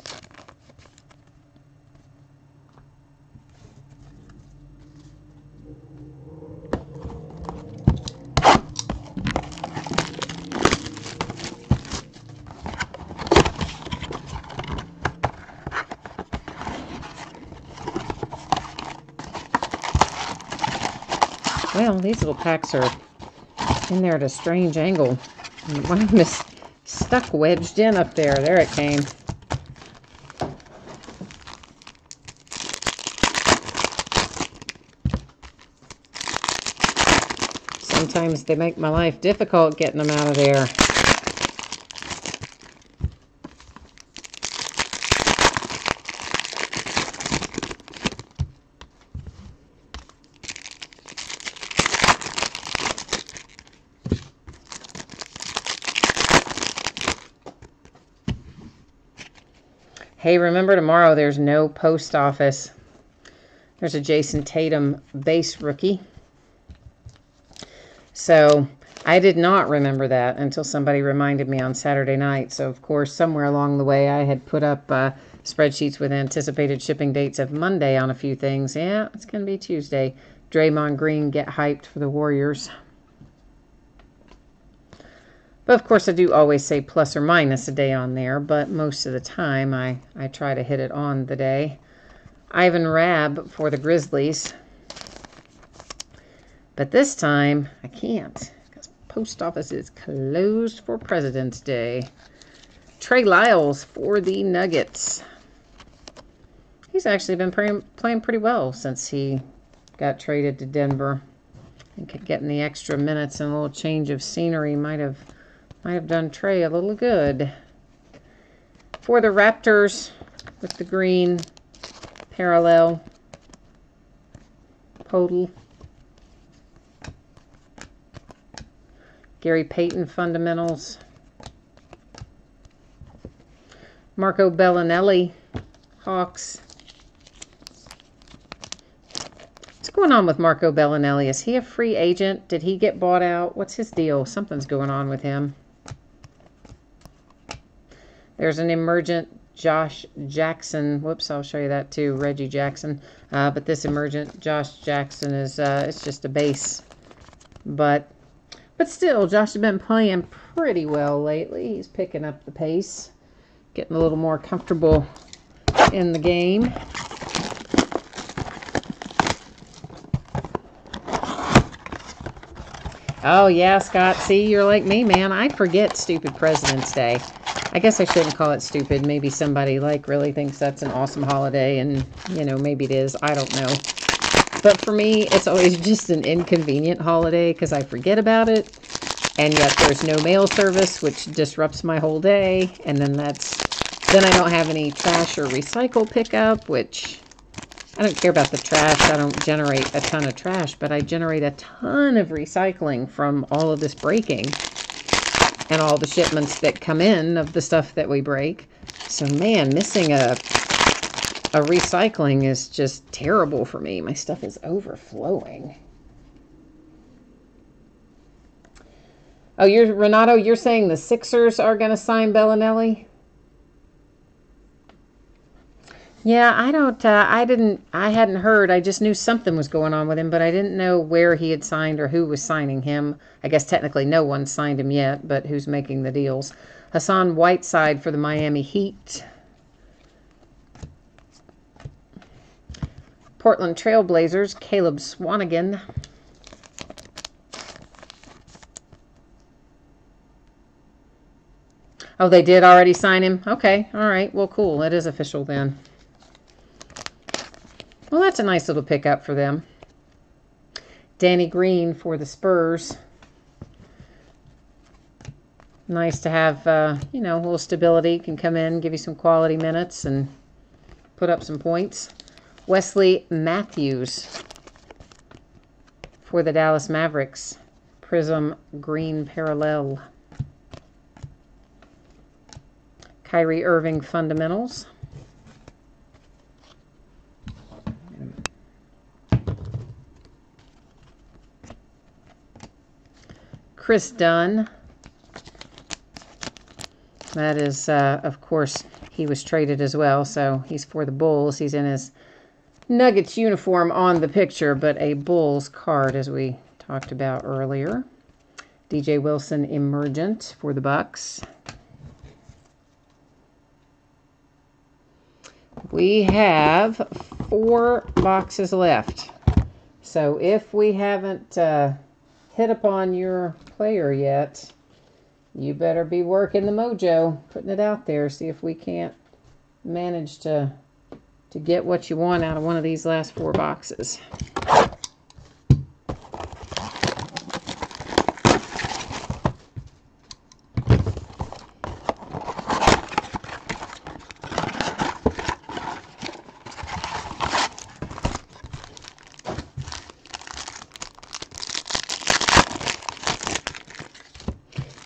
Well, these little packs are in there at a strange angle. One of them is stuck wedged in up there. There it came. Sometimes they make my life difficult getting them out of there. Hey, remember tomorrow there's no post office. There's a Jason Tatum base rookie. So I did not remember that until somebody reminded me on Saturday night. So, of course, somewhere along the way I had put up spreadsheets with anticipated shipping dates of Monday on a few things. Yeah, it's going to be Tuesday. Draymond Green, Get Hyped for the Warriors. But, of course, I do always say plus or minus a day on there, but most of the time I try to hit it on the day. Ivan Rabb for the Grizzlies. But this time, I can't, because post office is closed for President's Day. Trey Lyles for the Nuggets. He's actually been playing pretty well since he got traded to Denver. I think getting the extra minutes and a little change of scenery might have done Trey a little good. For the Raptors, with the green parallel Podol. Gary Payton fundamentals. Marco Bellinelli, Hawks. What's going on with Marco Bellinelli? Is he a free agent? Did he get bought out? What's his deal? Something's going on with him. There's an emergent Josh Jackson. Whoops, I'll show you that too. Reggie Jackson. But this emergent Josh Jackson is it's just a base. But still, Josh has been playing pretty well lately. He's picking up the pace. Getting a little more comfortable in the game. Oh, yeah, Scott. See, you're like me, man. I forget stupid President's Day. I guess I shouldn't call it stupid. Maybe somebody really thinks that's an awesome holiday, and, maybe it is. I don't know. But for me, it's always just an inconvenient holiday because I forget about it. And yet there's no mail service, which disrupts my whole day. And then I don't have any trash or recycle pickup, which I don't care about the trash. I don't generate a ton of trash, but I generate a ton of recycling from all of this breaking and all the shipments that come in of the stuff that we break. So, man, missing a recycling is just terrible for me. My stuff is overflowing. Oh, Renato, you're saying the Sixers are going to sign Bellinelli? Yeah, I hadn't heard. I just knew something was going on with him, but I didn't know where he had signed or who was signing him. I guess technically no one signed him yet, but who's making the deals? Hassan Whiteside for the Miami Heat. Portland Trailblazers, Caleb Swanigan. Oh, they did already sign him? Okay, all right. Well, cool. It is official then. Well, that's a nice little pickup for them. Danny Green for the Spurs. Nice to have, a little stability. Can come in, give you some quality minutes, and put up some points. Wesley Matthews for the Dallas Mavericks. Prism Green Parallel. Kyrie Irving Fundamentals. Chris Dunn. That is, of course, he was traded as well, so he's for the Bulls. He's in his Nuggets uniform on the picture, but a Bulls card, as we talked about earlier. DJ Wilson Emergent for the Bucks. We have 4 boxes left. So if we haven't hit upon your player yet, you better be working the mojo, putting it out there. See if we can't manage to get what you want out of one of these last 4 boxes.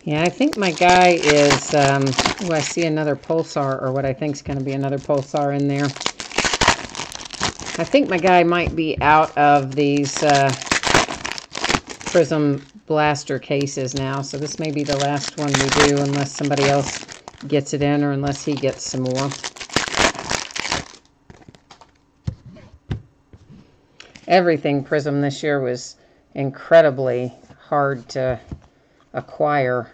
Yeah, I think my guy is, I see another Pulsar, or what I think is going to be another Pulsar in there. I think my guy might be out of these Prism Blaster cases now, so this may be the last one we do unless somebody else gets it in or unless he gets some more. Everything Prism this year was incredibly hard to acquire.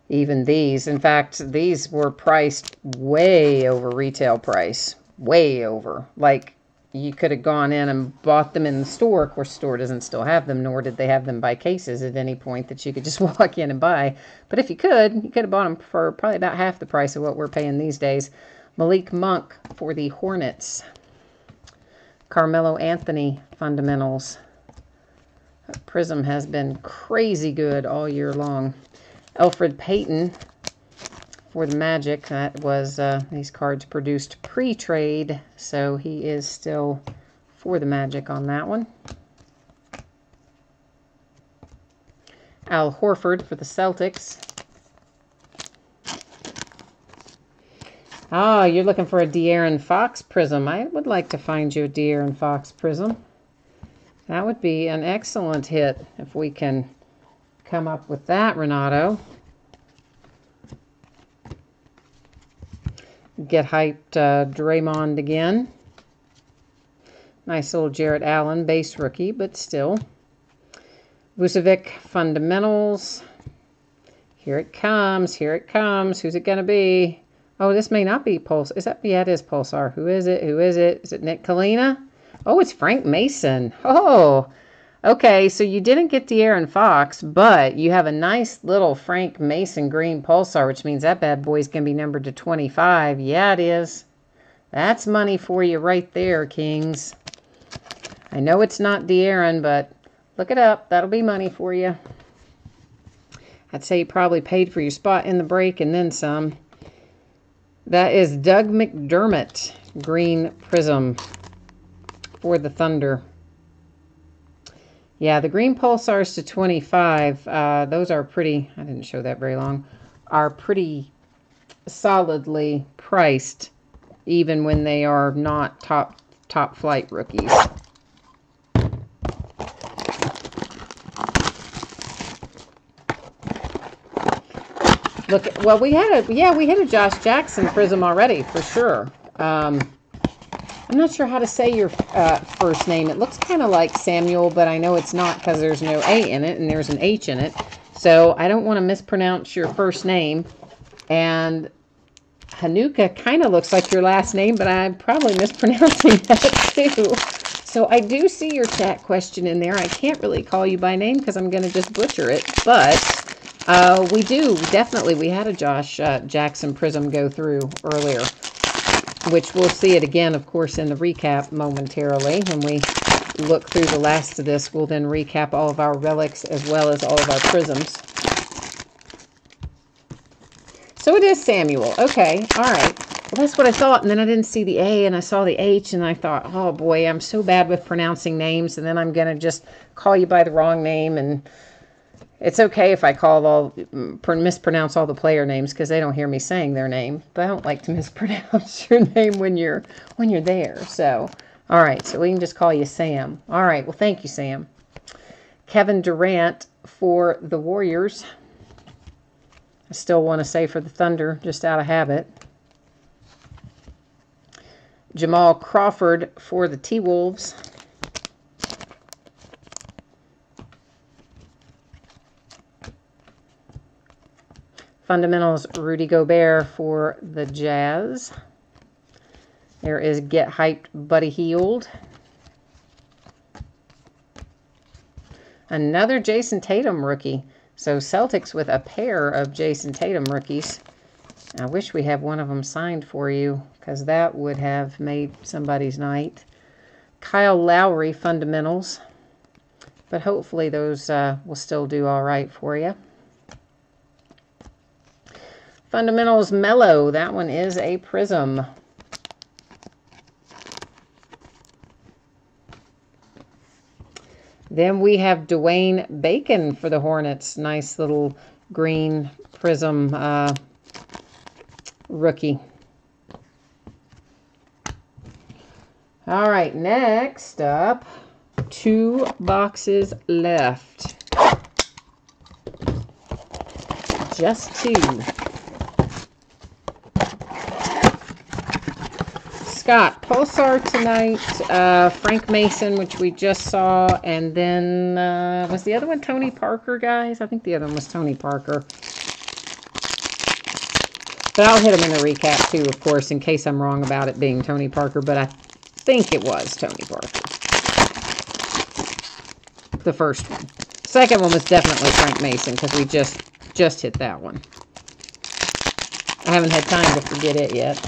Even these. In fact, these were priced way over retail price. Way over. Like, you could have gone in and bought them in the store. Of course, the store doesn't still have them, nor did they have them by cases at any point that you could just walk in and buy. But if you could have bought them for probably about half the price of what we're paying these days. Malik Monk for the Hornets. Carmelo Anthony Fundamentals. Prism has been crazy good all year long. Elfrid Payton for the Magic. That was these cards produced pre-trade, so he is still for the Magic on that one. Al Horford for the Celtics. Ah, you're looking for a De'Aaron Fox Prism. I would like to find you a De'Aaron Fox Prism. That would be an excellent hit if we can come up with that, Renato. Get hyped Draymond again. Nice little Jarrett Allen base rookie, but still. Vucevic Fundamentals. Here it comes. Here it comes. Who's it going to be? Oh, this may not be Pulsar. Is that? Yeah, it is Pulsar. Who is it? Who is it? Is it Nick Kalina? Oh, it's Frank Mason. Oh, okay. So you didn't get De'Aaron Fox, but you have a nice little Frank Mason green Pulsar, which means that bad boy's going to be numbered to 25. Yeah, it is. That's money for you right there, Kings. I know it's not De'Aaron, but look it up. That'll be money for you. I'd say you probably paid for your spot in the break and then some. That is Doug McDermott, green Prism for the Thunder. Yeah, the green Pulsars to 25, those are pretty, I didn't show that very long, are pretty solidly priced, even when they are not top flight rookies. Look, well, we had a Josh Jackson Prism already, for sure. I'm not sure how to say your first name. It looks kind of like Samuel, but I know it's not because there's no A in it and there's an H in it. So I don't want to mispronounce your first name. And Hanukkah kind of looks like your last name, but I'm probably mispronouncing that too. So I do see your chat question in there. I can't really call you by name because I'm going to just butcher it. But we had a Josh Jackson Prism go through earlier, which we'll see it again, of course, in the recap momentarily. When we look through the last of this, we'll then recap all of our relics as well as all of our prisms. So it is Samuel. Okay, all right. Well, that's what I thought, and then I didn't see the A, and I saw the H, and I thought, oh, boy, I'm so bad with pronouncing names, and then I'm going to just call you by the wrong name, and It's okay if I mispronounce all the player names because they don't hear me saying their name. But I don't like to mispronounce your name when you're there. So, all right. So we can just call you Sam. All right. Well, thank you, Sam. Kevin Durant for the Warriors. I still want to say for the Thunder, just out of habit. Jamal Crawford for the T-Wolves. Fundamentals, Rudy Gobert for the Jazz. There is Get Hyped, Buddy Hield. Another Jason Tatum rookie. So Celtics with a pair of Jason Tatum rookies. I wish we had one of them signed for you because that would have made somebody's night. Kyle Lowry fundamentals. But hopefully those will still do all right for you. Fundamentals Mellow. That one is a Prism. Then we have Dwayne Bacon for the Hornets. Nice little green Prism rookie. All right, next up, 2 boxes left. Just 2. Scott, Pulsar tonight, Frank Mason, which we just saw, and then, was the other one Tony Parker, guys? I think the other one was Tony Parker. But I'll hit them in the recap, too, of course, in case I'm wrong about it being Tony Parker, but I think it was Tony Parker. The first one. Second one was definitely Frank Mason, because we just hit that one. I haven't had time to forget it yet.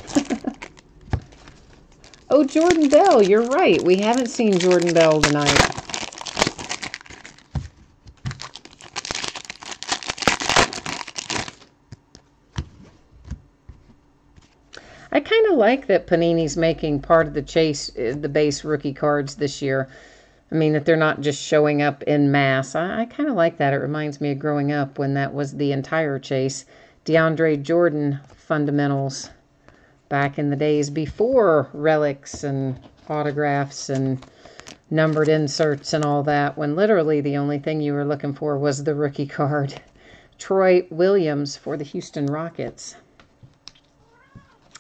Oh, Jordan Bell, you're right. We haven't seen Jordan Bell tonight. I kind of like that Panini's making part of the chase, the base rookie cards this year. I mean, that they're not just showing up in mass. I kind of like that. It reminds me of growing up when that was the entire chase. DeAndre Jordan fundamentals. Back in the days before relics and autographs and numbered inserts and all that, when literally the only thing you were looking for was the rookie card. Troy Williams for the Houston Rockets.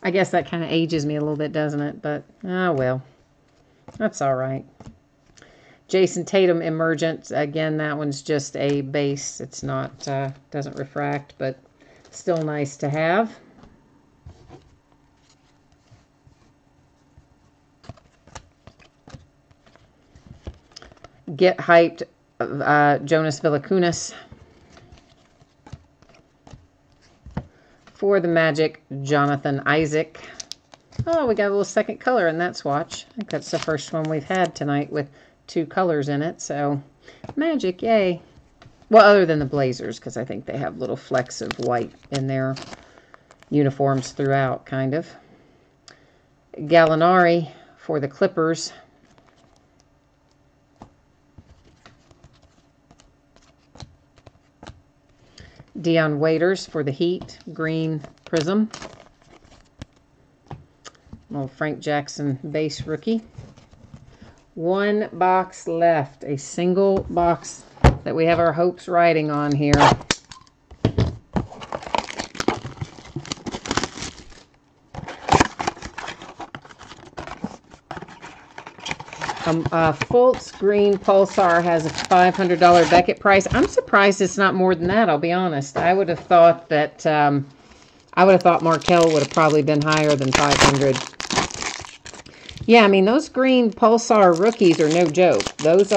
I guess that kind of ages me a little bit, doesn't it? But, oh well. That's all right. Jason Tatum Emergent. Again, that one's just a base. It's not, doesn't refract, but still nice to have. Get Hyped, Jonas Valanciunas. For the Magic, Jonathan Isaac. Oh, we got a little second color in that swatch. I think that's the first one we've had tonight with 2 colors in it. So, Magic, yay. Well, other than the Blazers, because I think they have little flecks of white in their uniforms throughout, kind of. Gallinari for the Clippers. Dion Waiters for the Heat, green Prism. Little Frank Jackson base rookie. 1 box left. A single box that we have our hopes riding on here. Fultz Green Pulsar has a $500 Beckett price. I'm surprised it's not more than that, I'll be honest. I would have thought that, Markelle would have probably been higher than 500. Yeah, I mean, those green Pulsar rookies are no joke. There's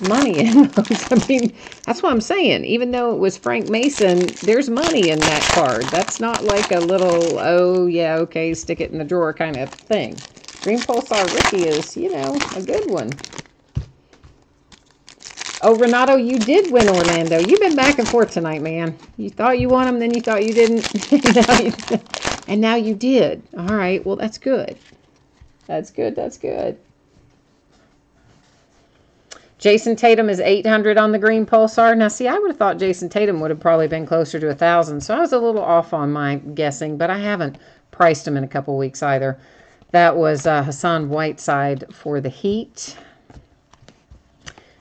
money in those. I mean, that's what I'm saying. Even though it was Frank Mason, there's money in that card. That's not like a little, oh, yeah, okay, stick it in the drawer kind of thing. Green Pulsar rookie is, a good one. Oh, Renato, you did win Orlando. You've been back and forth tonight, man. You thought you won them, then you thought you didn't. And now you did. All right, well, that's good. That's good, that's good. Jason Tatum is 800 on the green Pulsar. Now, see, I would have thought Jason Tatum would have probably been closer to 1,000. So I was a little off on my guessing, but I haven't priced him in a couple weeks either. That was Hassan Whiteside for the Heat.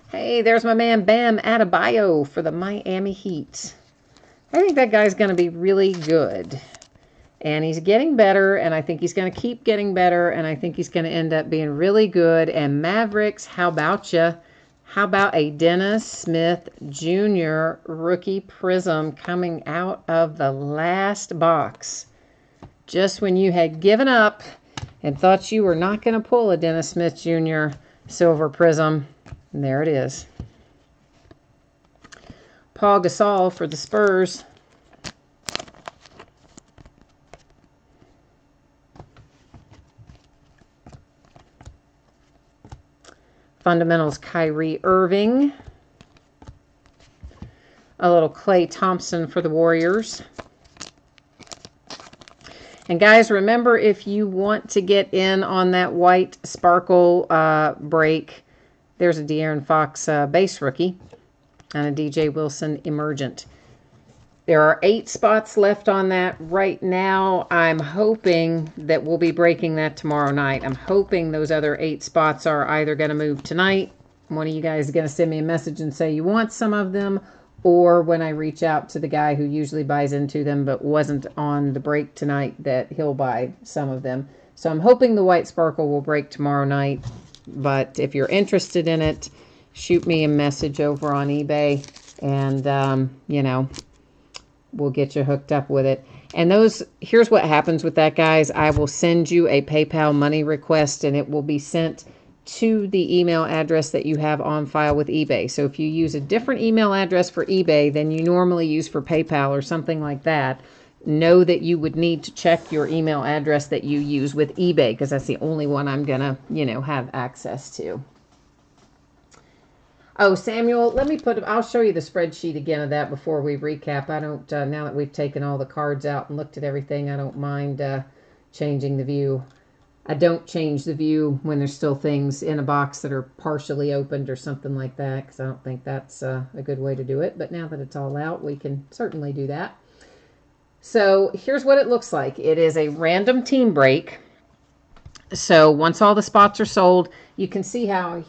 Hey, there's my man Bam Adebayo for the Miami Heat. I think that guy's going to be really good. And he's getting better, and I think he's going to keep getting better, and I think he's going to end up being really good. And Mavericks, how about you? How about a Dennis Smith Jr. rookie prism coming out of the last box? Just when you had given up and thought you were not going to pull a Dennis Smith Jr. silver prism, and there it is. Paul Gasol for the Spurs. Fundamentals, Kyrie Irving. A little Klay Thompson for the Warriors. And guys, remember, if you want to get in on that white sparkle break, there's a De'Aaron Fox base rookie and a DJ Wilson emergent. There are 8 spots left on that right now. I'm hoping that we'll be breaking that tomorrow night. I'm hoping those other 8 spots are either going to move tonight. One of you guys is going to send me a message and say you want some of them, or when I reach out to the guy who usually buys into them but wasn't on the break tonight, that he'll buy some of them. So I'm hoping the white sparkle will break tomorrow night. But if you're interested in it, shoot me a message over on eBay, and you know, we'll get you hooked up with it. And those, here's what happens with that, guys. I will send you a PayPal money request, and it will be sent to the email address that you have on file with eBay. So if you use a different email address for eBay than you normally use for PayPal or something like that, know that you would need to check your email address that you use with eBay, because that's the only one I'm gonna, you know, have access to. Oh, Samuel, I'll show you the spreadsheet again of that before we recap. I don't, now that we've taken all the cards out and looked at everything, I don't mind changing the view. I don't change the view when there's still things in a box that are partially opened or something like that, because I don't think that's a good way to do it. But now that it's all out, we can certainly do that. So here's what it looks like. It is a random team break. So once all the spots are sold, you can see how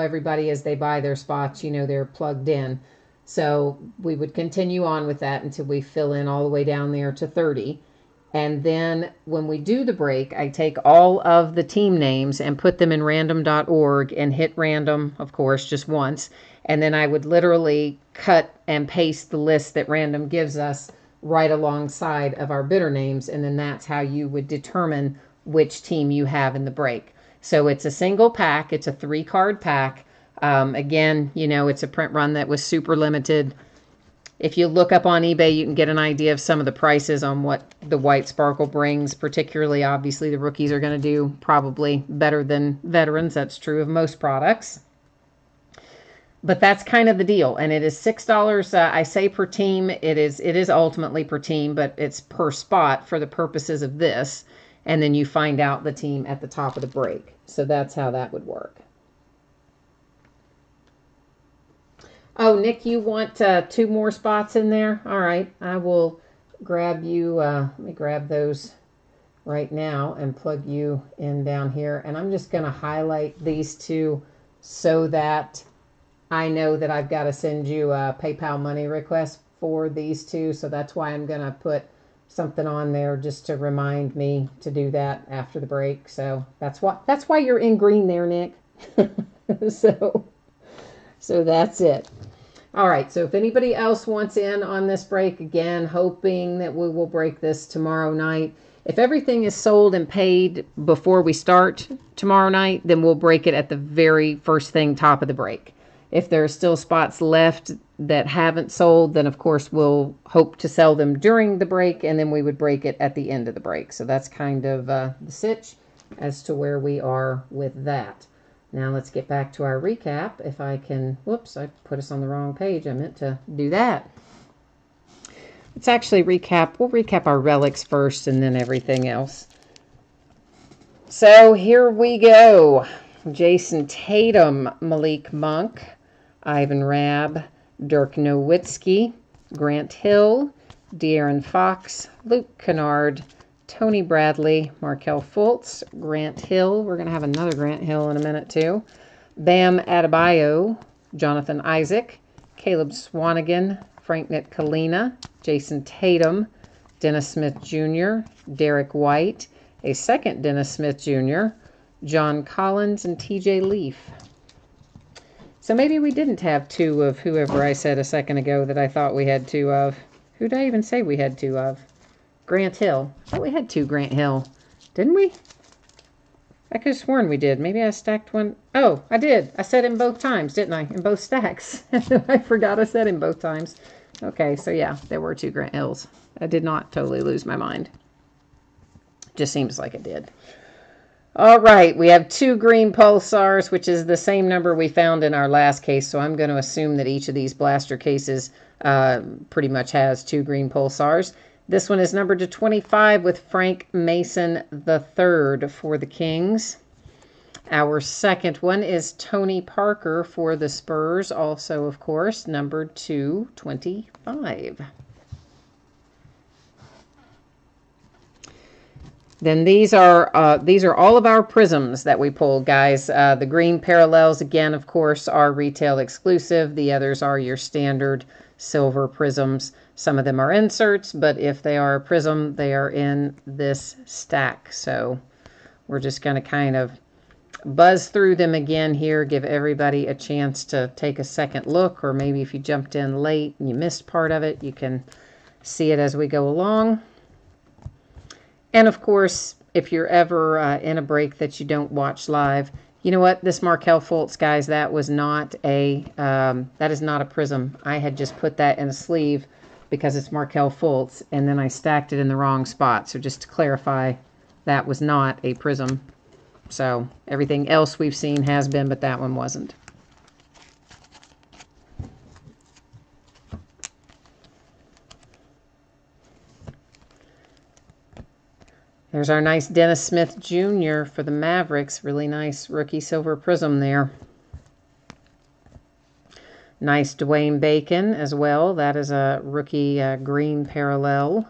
everybody, as they buy their spots, you know, they're plugged in. So we would continue on with that until we fill in all the way down there to 30. And then when we do the break, I take all of the team names and put them in random.org and hit random, of course, just once. And then I would literally cut and paste the list that random gives us right alongside of our bidder names. And then that's how you would determine which team you have in the break. So it's a single pack. It's a 3-card pack. Again, you know, it's a print run that was super limited. If you look up on eBay, you can get an idea of some of the prices on what the white sparkle brings. Particularly, obviously, the rookies are going to do probably better than veterans. That's true of most products. But that's kind of the deal. And it is $6, I say per team. It is ultimately per team, but it's per spot for the purposes of this. And then you find out the team at the top of the break. So that's how that would work. Oh, Nick, you want 2 more spots in there? All right. I will grab you. Let me grab those right now and plug you in down here. And I'm just going to highlight these 2 so that I know that I've got to send you a PayPal money request for these 2. So that's why I'm going to put something on there just to remind me to do that after the break. So that's why you're in green there, Nick. so that's it. All right. So if anybody else wants in on this break, again, hoping that we will break this tomorrow night. If everything is sold and paid before we start tomorrow night, then we'll break it at the very first thing, top of the break. If there are still spots left that haven't sold, then of course we'll hope to sell them during the break, and then we would break it at the end of the break. So that's kind of the sitch as to where we are with that. Now let's get back to our recap. If I can, whoops, I put us on the wrong page. I meant to do that. Let's actually recap. We'll recap our relics first and then everything else. So here we go. Jason Tatum, Malik Monk, Ivan Rabb, Dirk Nowitzki, Grant Hill, De'Aaron Fox, Luke Kennard, Tony Bradley, Markelle Fultz, Grant Hill. We're going to have another Grant Hill in a minute too. Bam Adebayo, Jonathan Isaac, Caleb Swanigan, Frank Nitkaliina, Jason Tatum, Dennis Smith Jr., Derek White, a second Dennis Smith Jr., John Collins, and TJ Leaf. So maybe we didn't have two of whoever I said a second ago that I thought we had two of. Who did I even say we had two of? Grant Hill. I thought we had two Grant Hill. Didn't we? I could have sworn we did. Maybe I stacked one. Oh, I did. I said him both times, didn't I? In both stacks. I forgot I said him both times. Okay, so yeah, there were two Grant Hills. I did not totally lose my mind. Just seems like it did. All right, we have two green pulsars, which is the same number we found in our last case. So I'm going to assume that each of these blaster cases pretty much has two green pulsars. This one is numbered to 25 with Frank Mason III for the Kings. Our second one is Tony Parker for the Spurs, also, of course, numbered to 25. Then these are all of our prisms that we pulled, guys. The green parallels, again, of course, are retail exclusive. The others are your standard silver prisms. Some of them are inserts, but if they are a prism, they are in this stack. So we're just going to kind of buzz through them again here, give everybody a chance to take a second look, or maybe if you jumped in late and you missed part of it, you can see it as we go along. And of course, if you're ever in a break that you don't watch live, you know what? This Markelle Fultz, guys, that is not a prism. I had just put that in a sleeve because it's Markelle Fultz, and then I stacked it in the wrong spot. So just to clarify, that was not a prism. So everything else we've seen has been, but that one wasn't. There's our nice Dennis Smith Jr. for the Mavericks. Really nice rookie silver prism there. Nice Dwayne Bacon as well. That is a rookie green parallel.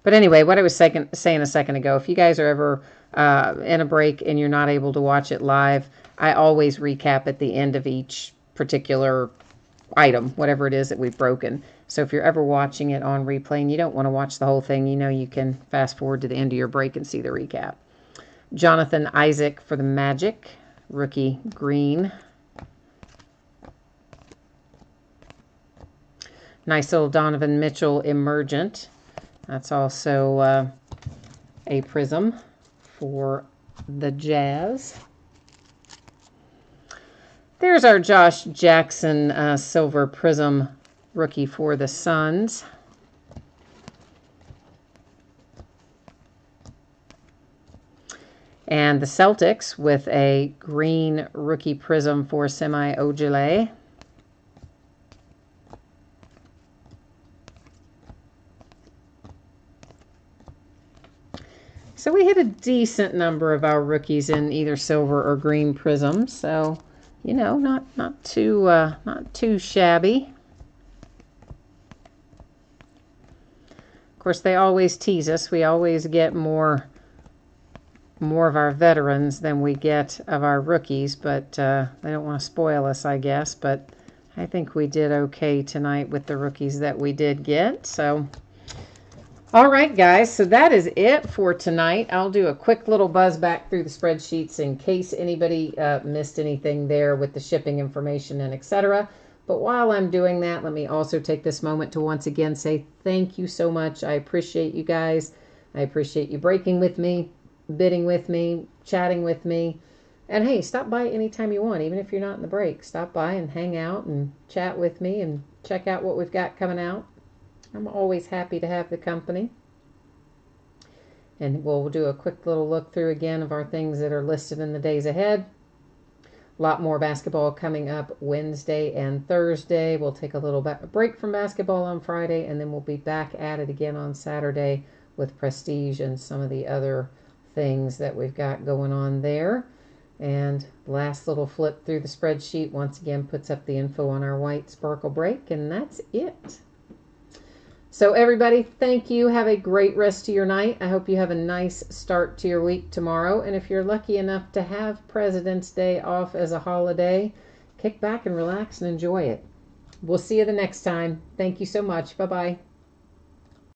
But anyway, what I was saying a second ago, if you guys are ever in a break and you're not able to watch it live, I always recap at the end of each particular item, whatever it is that we've broken. So if you're ever watching it on replay and you don't want to watch the whole thing, you know you can fast forward to the end of your break and see the recap. Jonathan Isaac for the Magic, rookie green. Nice little Donovan Mitchell Emergent. That's also a prism for the Jazz. There's our Josh Jackson silver prism rookie for the Suns. And the Celtics with a green rookie prism for Semi Ojeleye. So we hit a decent number of our rookies in either silver or green prisms. So, you know, not too shabby. Of course, they always tease us. We always get more of our veterans than we get of our rookies, but they don't want to spoil us, I guess. But I think we did okay tonight with the rookies that we did get. So, all right, guys. So that is it for tonight. I'll do a quick little buzz back through the spreadsheets in case anybody missed anything there with the shipping information and etc. But while I'm doing that, let me also take this moment to once again say thank you so much. I appreciate you guys. I appreciate you breaking with me, bidding with me, chatting with me. And hey, stop by anytime you want, even if you're not in the break. Stop by and hang out and chat with me and check out what we've got coming out. I'm always happy to have the company. And we'll do a quick little look through again of our things that are listed in the days ahead. A lot more basketball coming up Wednesday and Thursday. We'll take a little break from basketball on Friday, and then we'll be back at it again on Saturday with Prestige and some of the other things that we've got going on there. And last little flip through the spreadsheet once again puts up the info on our white sparkle break, and that's it. So everybody, thank you. Have a great rest of your night. I hope you have a nice start to your week tomorrow. And if you're lucky enough to have President's Day off as a holiday, kick back and relax and enjoy it. We'll see you the next time. Thank you so much. Bye-bye.